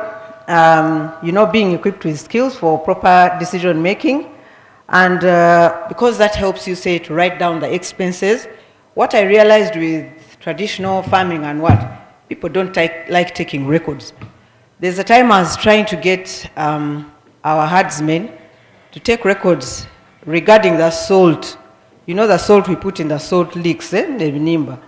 J: being equipped with skills for proper decision making. And because that helps you, say, to write down the expenses. What I realized with traditional farming and what, people don't like taking records. There's a time I was trying to get our herdsmen to take records regarding the salt. You know the salt we put in the salt licks, the Nimba.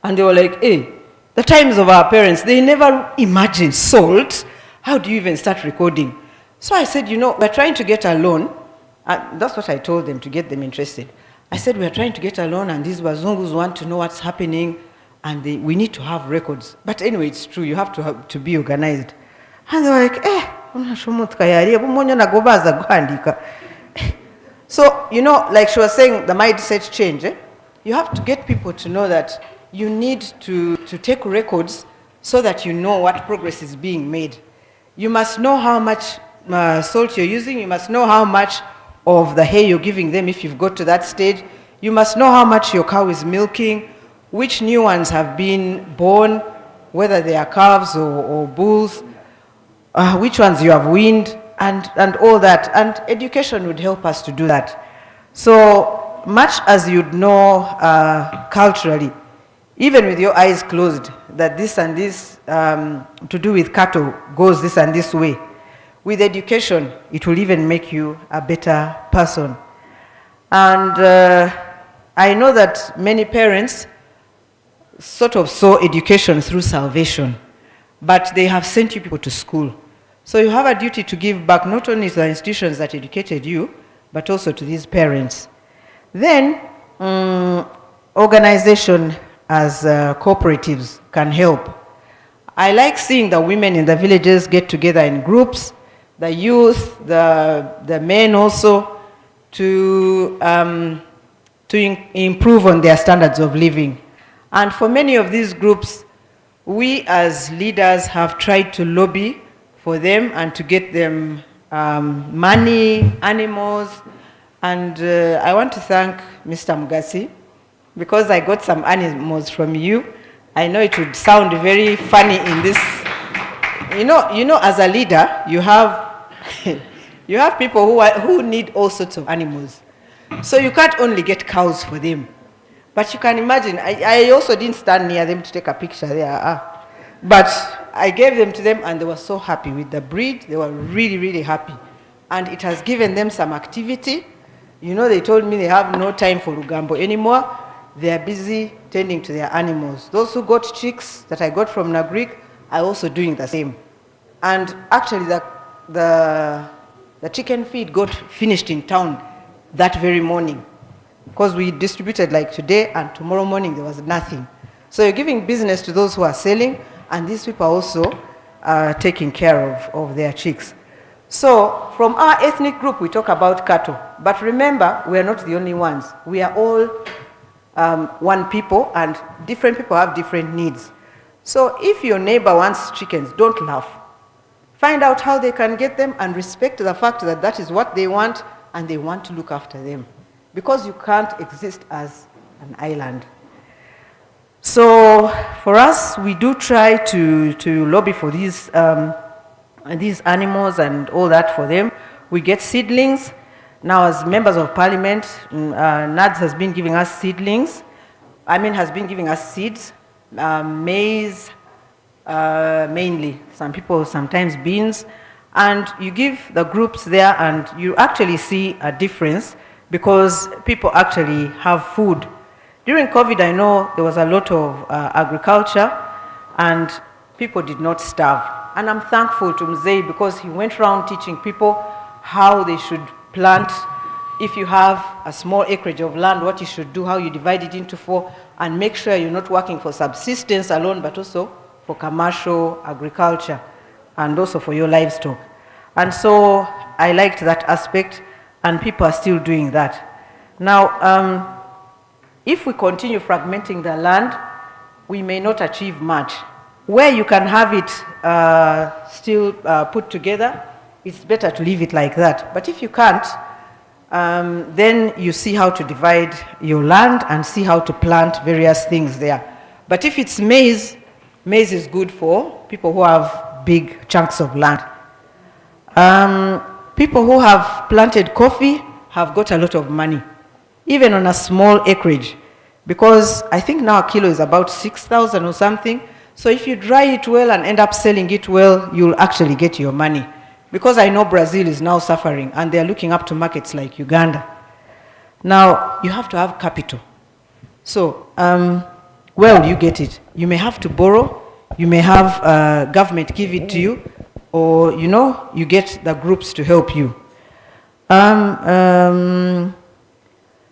J: And they were like, hey, the times of our parents, they never imagined salt. How do you even start recording? So I said, we're trying to get a loan. That's what I told them to get them interested. I said, we're trying to get a loan, and these Bazungus want to know what's happening, and we need to have records. But anyway, it's true, you have to be organized. And they were like, So, like she was saying, the mindset change. You have to get people to know that you need to take records so that you know what progress is being made. You must know how much salt you're using. You must know how much of the hay you're giving them if you've got to that stage. You must know how much your cow is milking. which new ones have been born, whether they are calves or bulls, which ones you have weaned, and all that. And education would help us to do that. So much as you'd know culturally, even with your eyes closed, that this and this to do with cattle goes this and this way, with education, it will even make you a better person. And I know that many parents sort of saw education through salvation, but they have sent you people to school. So you have a duty to give back not only to the institutions that educated you, but also to these parents. Then, organization as cooperatives can help. I like seeing the women in the villages get together in groups, the youth, the men also, to improve on their standards of living. And for many of these groups, we as leaders have tried to lobby for them and to get them money, animals. And I want to thank Mr. Mugasi, because I got some animals from you. I know it would sound very funny in this. You know, as a leader, you have you have people who need all sorts of animals. So you can't only get cows for them. But you can imagine, I also didn't stand near them to take a picture there. But I gave them to them and they were so happy with the breed. They were really, really happy. And it has given them some activity. You know, they told me they have no time for Rugambo anymore. They are busy tending to their animals. Those who got chicks that I got from Nagrik are also doing the same. And actually the chicken feed got finished in town that very morning, because we distributed like today, and tomorrow morning there was nothing. So you're giving business to those who are selling, and these people are also taking care of their chicks. So from our ethnic group, we talk about cattle. But remember, we are not the only ones. We are all one people, and different people have different needs. So if your neighbor wants chickens, don't laugh. Find out how they can get them and respect the fact that that is what they want, and they want to look after them. Because you can't exist as an island. So for us, we do try to lobby for these animals and all that for them. We get seedlings. Now, as members of parliament, NADS has been giving us seedlings. Has been giving us seeds, maize, mainly. Some people, sometimes beans. And you give the groups there and you actually see a difference, because people actually have food. During COVID, I know there was a lot of agriculture and people did not starve. And I'm thankful to Mzee, because he went around teaching people how they should plant. If you have a small acreage of land, what you should do, how you divide it into 4, and make sure you're not working for subsistence alone, but also for commercial agriculture and also for your livestock. And so I liked that aspect, and people are still doing that. Now, if we continue fragmenting the land, we may not achieve much. Where you can have it still put together, it's better to leave it like that. But if you can't, then you see how to divide your land and see how to plant various things there. But if it's maize, maize is good for people who have big chunks of land. People who have planted coffee have got a lot of money, even on a small acreage, because I think now a kilo is about 6,000 or something. So if you dry it well and end up selling it well, you'll actually get your money. Because I know Brazil is now suffering and they're looking up to markets like Uganda. Now, you have to have capital. So, where will you get it? You may have to borrow, you may have government give it to you, or, you get the groups to help you.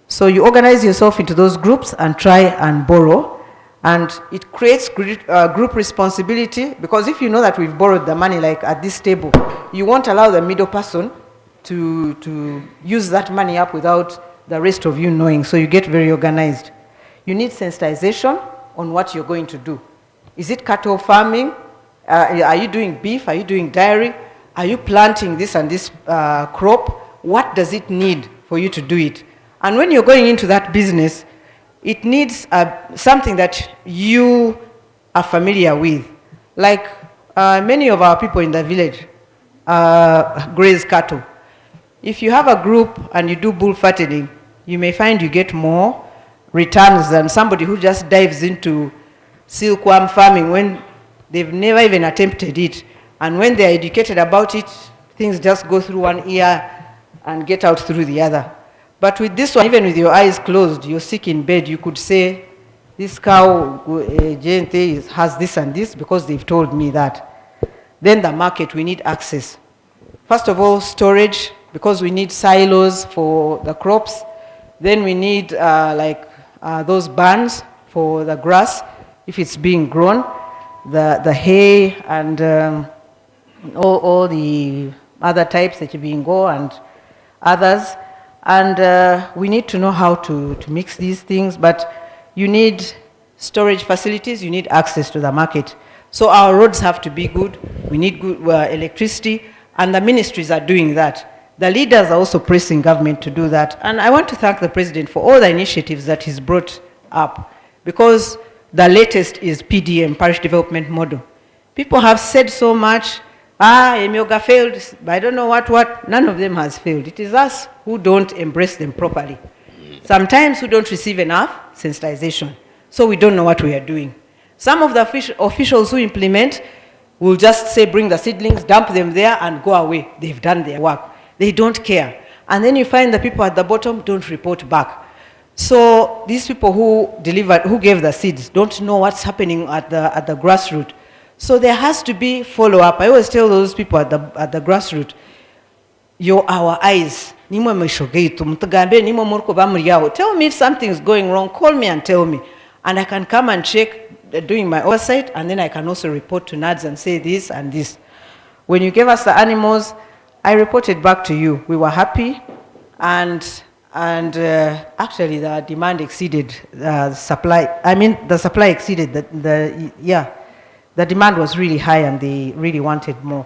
J: So you organize yourself into those groups and try and borrow, and it creates group responsibility, because if you know that we've borrowed the money, like at this table, you won't allow the middle person to use that money up without the rest of you knowing, so you get very organized. You need sensitization on what you're going to do. Is it cattle farming? Are you doing beef? Are you doing dairy? Are you planting this and this crop? What does it need for you to do it? And when you're going into that business, it needs something that you are familiar with. Like many of our people in the village graze cattle. If you have a group and you do bull fattening, you may find you get more returns than somebody who just dives into silkworm farming when they've never even attempted it. And when they're educated about it, things just go through one ear and get out through the other. But with this one, even with your eyes closed, you're sick in bed, you could say, this cow, JNT, has this and this because they've told me that. Then the market, we need access. First of all, storage, because we need silos for the crops. Then we need those barns for the grass, if it's being grown, the hay and all the other types that are being grown and others. And we need to know how to mix these things, but you need storage facilities, you need access to the market. So our roads have to be good, we need good electricity, and the ministries are doing that. The leaders are also pressing government to do that. And I want to thank the president for all the initiatives that he's brought up, because the latest is PDM, Parish Development Model. People have said so much, Emioga failed, but I don't know what, none of them has failed. It is us who don't embrace them properly. Sometimes we don't receive enough sensitization, so we don't know what we are doing. Some of the officials who implement will just say, bring the seedlings, dump them there, and go away. They've done their work. They don't care. And then you find the people at the bottom don't report back. So these people who gave the seeds don't know what's happening at the grassroots. So there has to be follow-up. I always tell those people at the grassroots, you're our eyes. Tell me if something is going wrong, call me and tell me. And I can come and check doing my oversight, and then I can also report to NADS and say this and this. When you gave us the animals, I reported back to you. We were happy, and actually the demand exceeded the supply. I mean, the supply exceeded the demand was really high, and they really wanted more.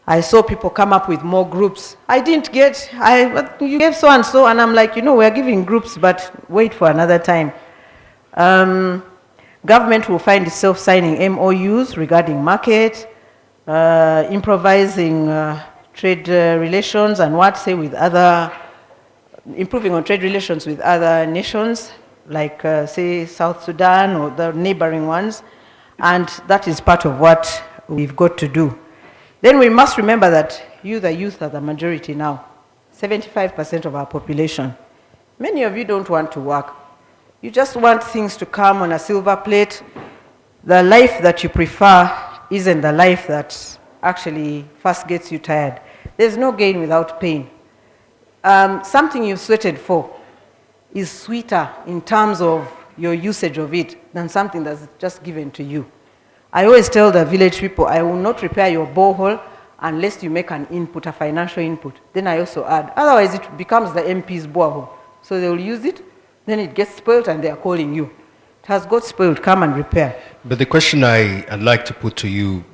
J: I saw people come up with more groups. You gave so and so, and I'm like, we're giving groups, but wait for another time. Government will find itself signing MOUs regarding market, improvising trade relations and improving on trade relations with other nations, like say South Sudan or the neighboring ones, and that is part of what we've got to do. Then we must remember that the youth are the majority now, 75% of our population. Many of you don't want to work. You just want things to come on a silver plate. The life that you prefer isn't the life that actually first gets you tired. There's no gain without pain. Something you've sweated for is sweeter in terms of your usage of it than something that's just given to you. I always tell the village people, I will not repair your borehole unless you make an input, a financial input. Then I also add. Otherwise, it becomes the MP's borehole. So they will use it, then it gets spoiled, and they are calling you. It has got spoiled, come and repair.
G: But the question I'd like to put to you,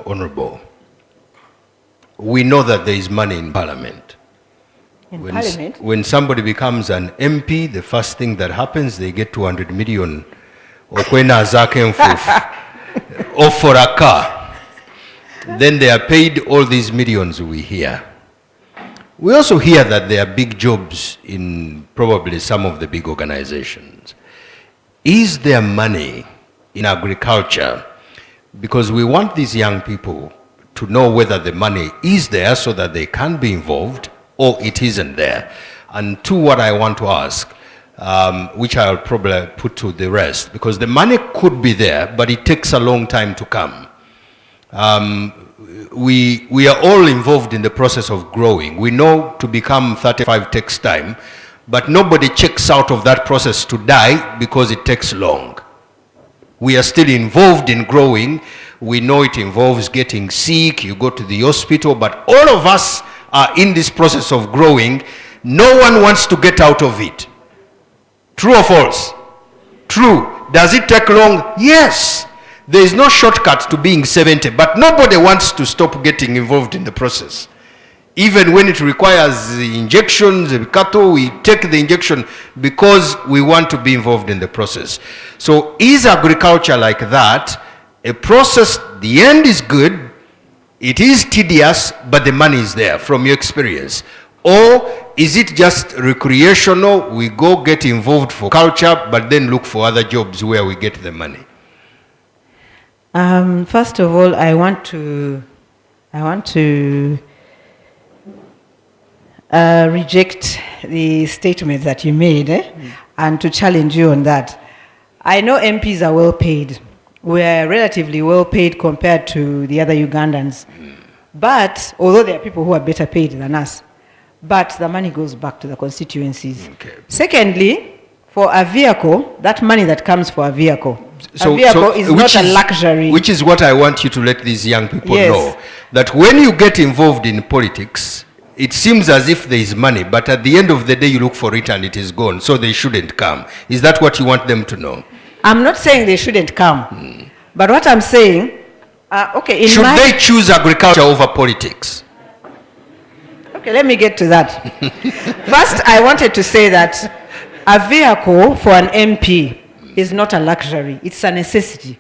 G: Honorable, we know that there is money in Parliament.
J: Parliament?
G: When somebody becomes an MP, the first thing that happens, they get 200 million or for a car. Then they are paid all these millions we hear. We also hear that there are big jobs in probably some of the big organizations. Is there money in agriculture? Because we want these young people to know whether the money is there so that they can be involved or it isn't there. And two, what I want to ask, which I'll probably put to the rest, because the money could be there, but it takes a long time to come. We are all involved in the process of growing. We know to become 35 takes time, but nobody checks out of that process to die because it takes long. We are still involved in growing. We know it involves getting sick, you go to the hospital, but all of us are in this process of growing. No one wants to get out of it. True or false? True. Does it take long? Yes. There is no shortcut to being 70, but nobody wants to stop getting involved in the process. Even when it requires injections, cattle, we take the injection because we want to be involved in the process. So is agriculture like that a process, the end is good, it is tedious, but the money is there from your experience? Or is it just recreational, we go get involved for culture, but then look for other jobs where we get the money?
J: First of all, I want to reject the statement that you made and to challenge you on that. I know MPs are well paid. We're relatively well paid compared to the other Ugandans. But, although there are people who are better paid than us, but the money goes back to the constituencies.
G: Okay.
J: Secondly, for a vehicle, that money that comes for a vehicle is not a luxury.
G: Which is what I want you to let these young people
J: Yes.
G: know. That when you get involved in politics, it seems as if there is money, but at the end of the day you look for it and it is gone, so they shouldn't come. Is that what you want them to know?
J: I'm not saying they shouldn't come. But what I'm saying, okay,
G: Should they choose agriculture over politics?
J: Okay, let me get to that. First, I wanted to say that a vehicle for an MP is not a luxury, it's a necessity.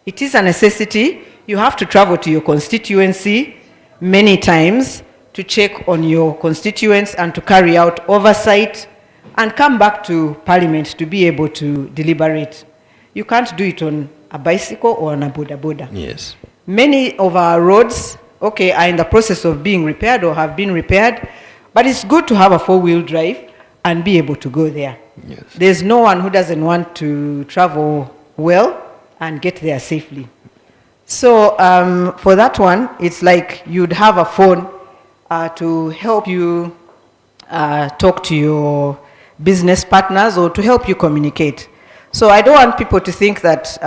J: It is a necessity. You have to travel to your constituency many times to check on your constituents and to carry out oversight and come back to Parliament to be able to deliberate. You can't do it on a bicycle or on a boda boda.
G: Yes.
J: Many of our roads, okay, are in the process of being repaired or have been repaired, but it's good to have a four-wheel drive and be able to go there.
G: Yes.
J: There's no one who doesn't want to travel well and get there safely. So for that one, it's like you'd have a phone to help you talk to your business partners or to help you communicate. So I don't want people to think that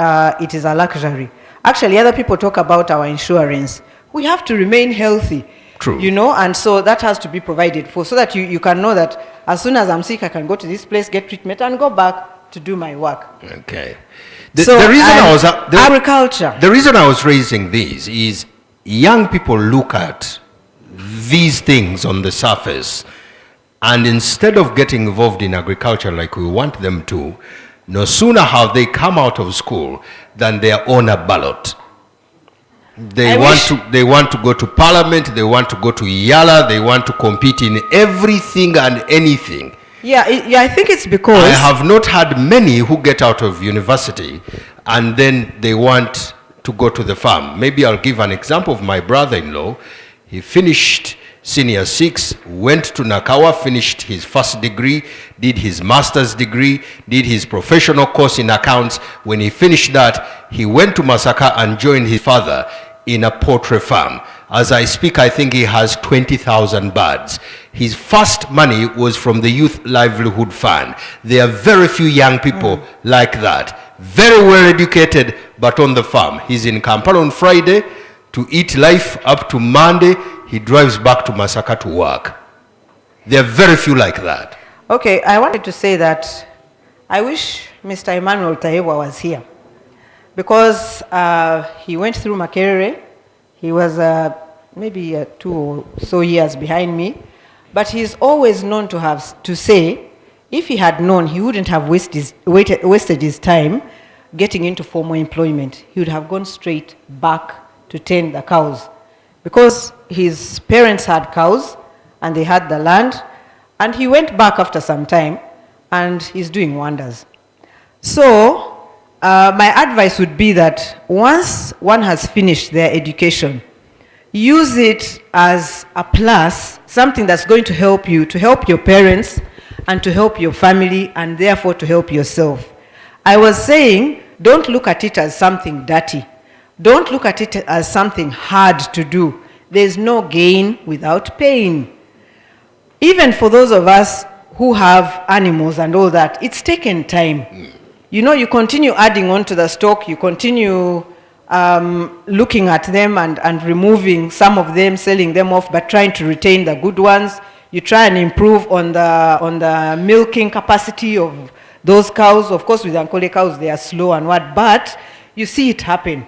J: it is a luxury. Actually, other people talk about our insurance. We have to remain healthy.
G: True.
J: You know, and so that has to be provided for so that you can know that as soon as I'm sick, I can go to this place, get treatment, and go back to do my work.
G: Okay.
J: Agriculture.
G: The reason I was raising this is young people look at these things on the surface, and instead of getting involved in agriculture like we want them to, no sooner have they come out of school than they are on a ballot. They want to go to Parliament, they want to go to Yala, they want to compete in everything and anything.
J: Yeah, I think it's because
G: I have not had many who get out of university and then they want to go to the farm. Maybe I'll give an example of my brother-in-law. He finished Senior 6, went to Nakawa, finished his first degree, did his master's degree, did his professional course in accounts. When he finished that, he went to Masaka and joined his father in a poultry farm. As I speak, I think he has 20,000 birds. His first money was from the Youth Livelihood Fund. There are very few young people like that. Very well educated, but on the farm. He's in Kampala on Friday to eat life up to Monday. He drives back to Masaka to work. There are very few like that.
J: Okay, I wanted to say that I wish Mr. Emmanuel Tayewa was here because he went through Makerere. He was maybe 2 or so years behind me, but he's always known to say if he had known, he wouldn't have wasted his time getting into formal employment. He would have gone straight back to tend the cows because his parents had cows and they had the land, and he went back after some time and he's doing wonders. So my advice would be that once one has finished their education, use it as a plus, something that's going to help you, to help your parents and to help your family and therefore to help yourself. I was saying, don't look at it as something dirty. Don't look at it as something hard to do. There's no gain without pain. Even for those of us who have animals and all that, it's taken time. You know, you continue adding on to the stock, you continue looking at them and removing some of them, selling them off, but trying to retain the good ones. You try and improve on the milking capacity of those cows. Of course, with Ankole cows, they are slow and what, but you see it happen.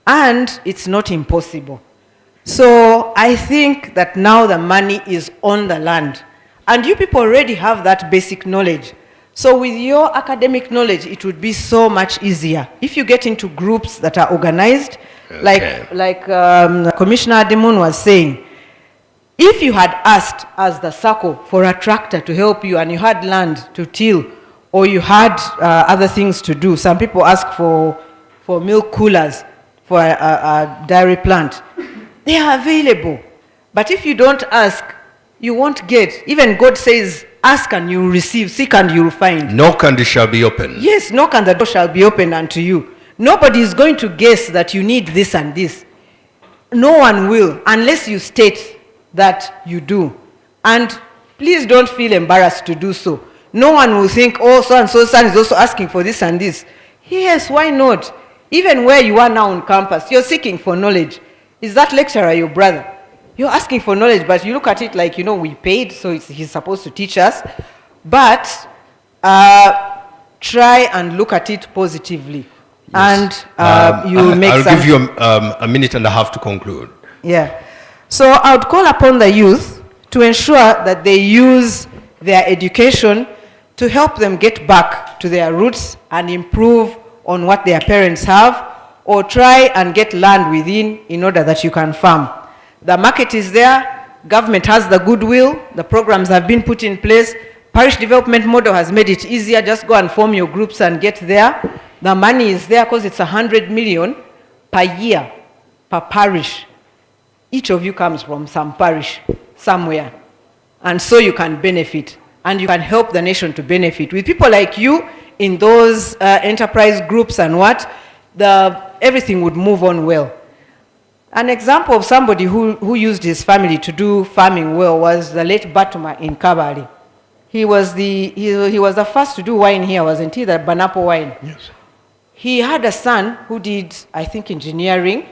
J: And it's not impossible. So I think that now the money is on the land. And you people already have that basic knowledge. So with your academic knowledge, it would be so much easier. If you get into groups that are organized, like Commissioner Ademun was saying, if you had asked as the circle for a tractor to help you and you had land to till, or you had other things to do, some people ask for milk coolers for a dairy plant, they are available. But if you don't ask, you won't get. Even God says, ask and you will receive, seek and you will find.
G: Knock and it shall be open.
J: Yes, knock and the door shall be opened unto you. Nobody is going to guess that you need this and this. No one will, unless you state that you do. And please don't feel embarrassed to do so. No one will think, oh, so-and-so son is also asking for this and this. Yes, why not? Even where you are now on campus, you're seeking for knowledge. Is that lecturer your brother? You're asking for knowledge, but you look at it like, we paid, so he's supposed to teach us. But try and look at it positively.
G: Yes.
J: And you make
G: I'll give you a minute and a half to conclude.
J: Yeah. So I would call upon the youth to ensure that they use their education to help them get back to their roots and improve on what their parents have, or try and get land within in order that you can farm. The market is there, government has the goodwill, the programs have been put in place, parish development model has made it easier, just go and form your groups and get there. The money is there because it's 100 million per year, per parish. Each of you comes from some parish, somewhere. And so you can benefit, and you can help the nation to benefit. With people like you in those enterprise groups and everything would move on well. An example of somebody who used his family to do farming well was the late Batuma in Kabale. He was the first to do wine here, wasn't he? The Banapo wine.
G: Yes.
J: He had a son who did, I think, engineering,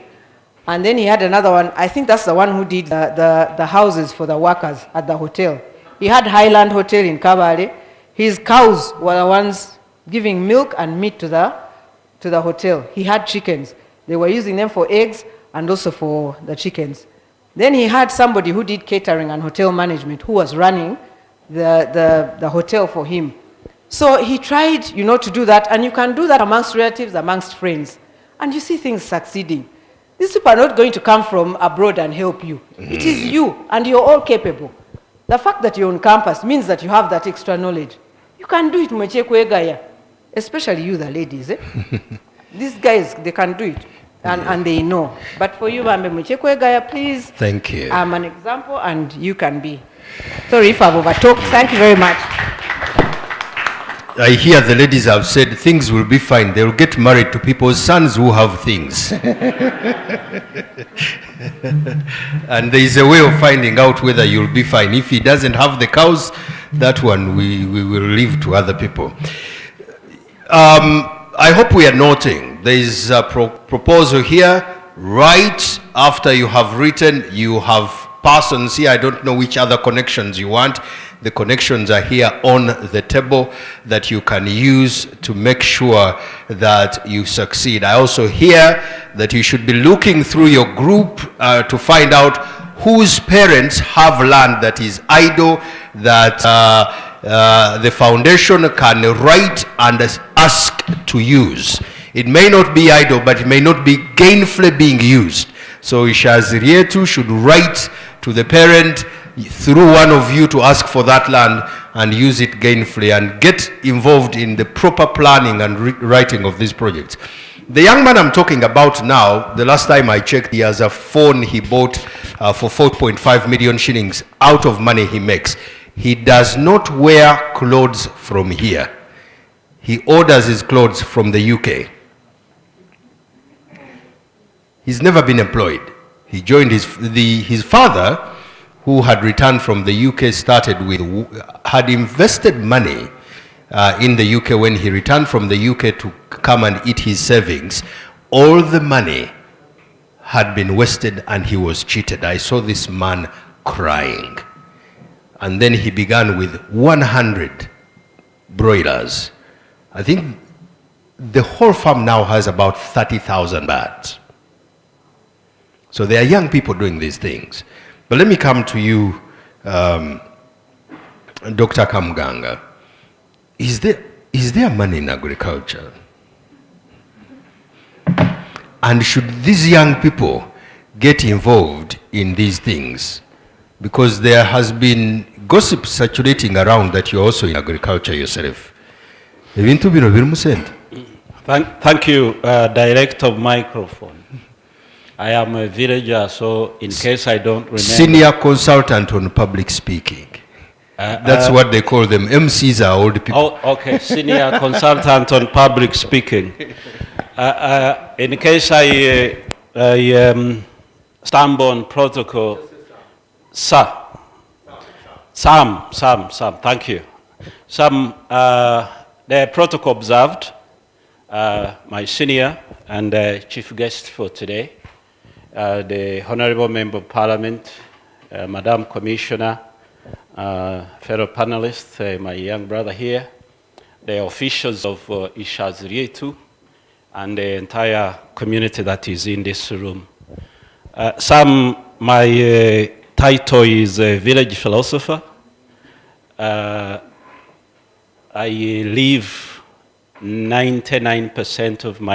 J: and then he had another one. I think that's the one who did the houses for the workers at the hotel. He had Highland Hotel in Kabale. His cows were the ones giving milk and meat to the hotel. He had chickens. They were using them for eggs and also for the chickens. Then he had somebody who did catering and hotel management who was running the hotel for him. So he tried, to do that, and you can do that amongst relatives, amongst friends, and you see things succeeding. These people are not going to come from abroad and help you. It is you, and you're all capable. The fact that you're on campus means that you have that extra knowledge. You can do it, Mwechekwegaya, especially you, the ladies. These guys, they can do it, and they know. But for you, Mambe Mwechekwegaya, please.
G: Thank you.
J: I'm an example, and you can be. Sorry if I've overtalked. Thank you very much.
G: I hear the ladies have said things will be fine. They will get married to people's sons who have things. And there is a way of finding out whether you'll be fine. If he doesn't have the cows, that one we will leave to other people. I hope we are noting there is a proposal here. Right after you have written, you have persons here. I don't know which other connections you want. The connections are here on the table that you can use to make sure that you succeed. I also hear that you should be looking through your group to find out whose parents have land that is idle, that the foundation can write and ask to use. It may not be idle, but it may not be gainfully being used. So Ishaazi Ryeitu should write to the parent through one of you to ask for that land and use it gainfully and get involved in the proper planning and writing of these projects. The young man I'm talking about now, the last time I checked, he has a phone he bought for 4.5 million shillings out of money he makes. He does not wear clothes from here. He orders his clothes from the UK. He's never been employed. He joined his father, who had returned from the UK, had invested money in the UK when he returned from the UK to come and eat his savings. All the money had been wasted and he was cheated. I saw this man crying. And then he began with 100 broilers. I think the whole farm now has about 30,000 baht. So there are young people doing these things. But let me come to you, Dr. Kamganga. Is there money in agriculture? And should these young people get involved in these things? Because there has been gossip circulating around that you're also in agriculture yourself.
K: Thank you, Director of Microphone. I am a villager, so in case I don't remember...
G: Senior consultant on public speaking. That's what they call them. MCs are old people.
K: Oh, okay. Senior consultant on public speaking. In case I stumble on protocol... Sam, thank you. The protocol observed, my senior and chief guest for today, the Honorable Member of Parliament, Madam Commissioner, fellow panelists, my young brother here, the officials of Ishaazi, Ryeitu, and the entire community that is in this room. My title is a village philosopher. I live 99% of my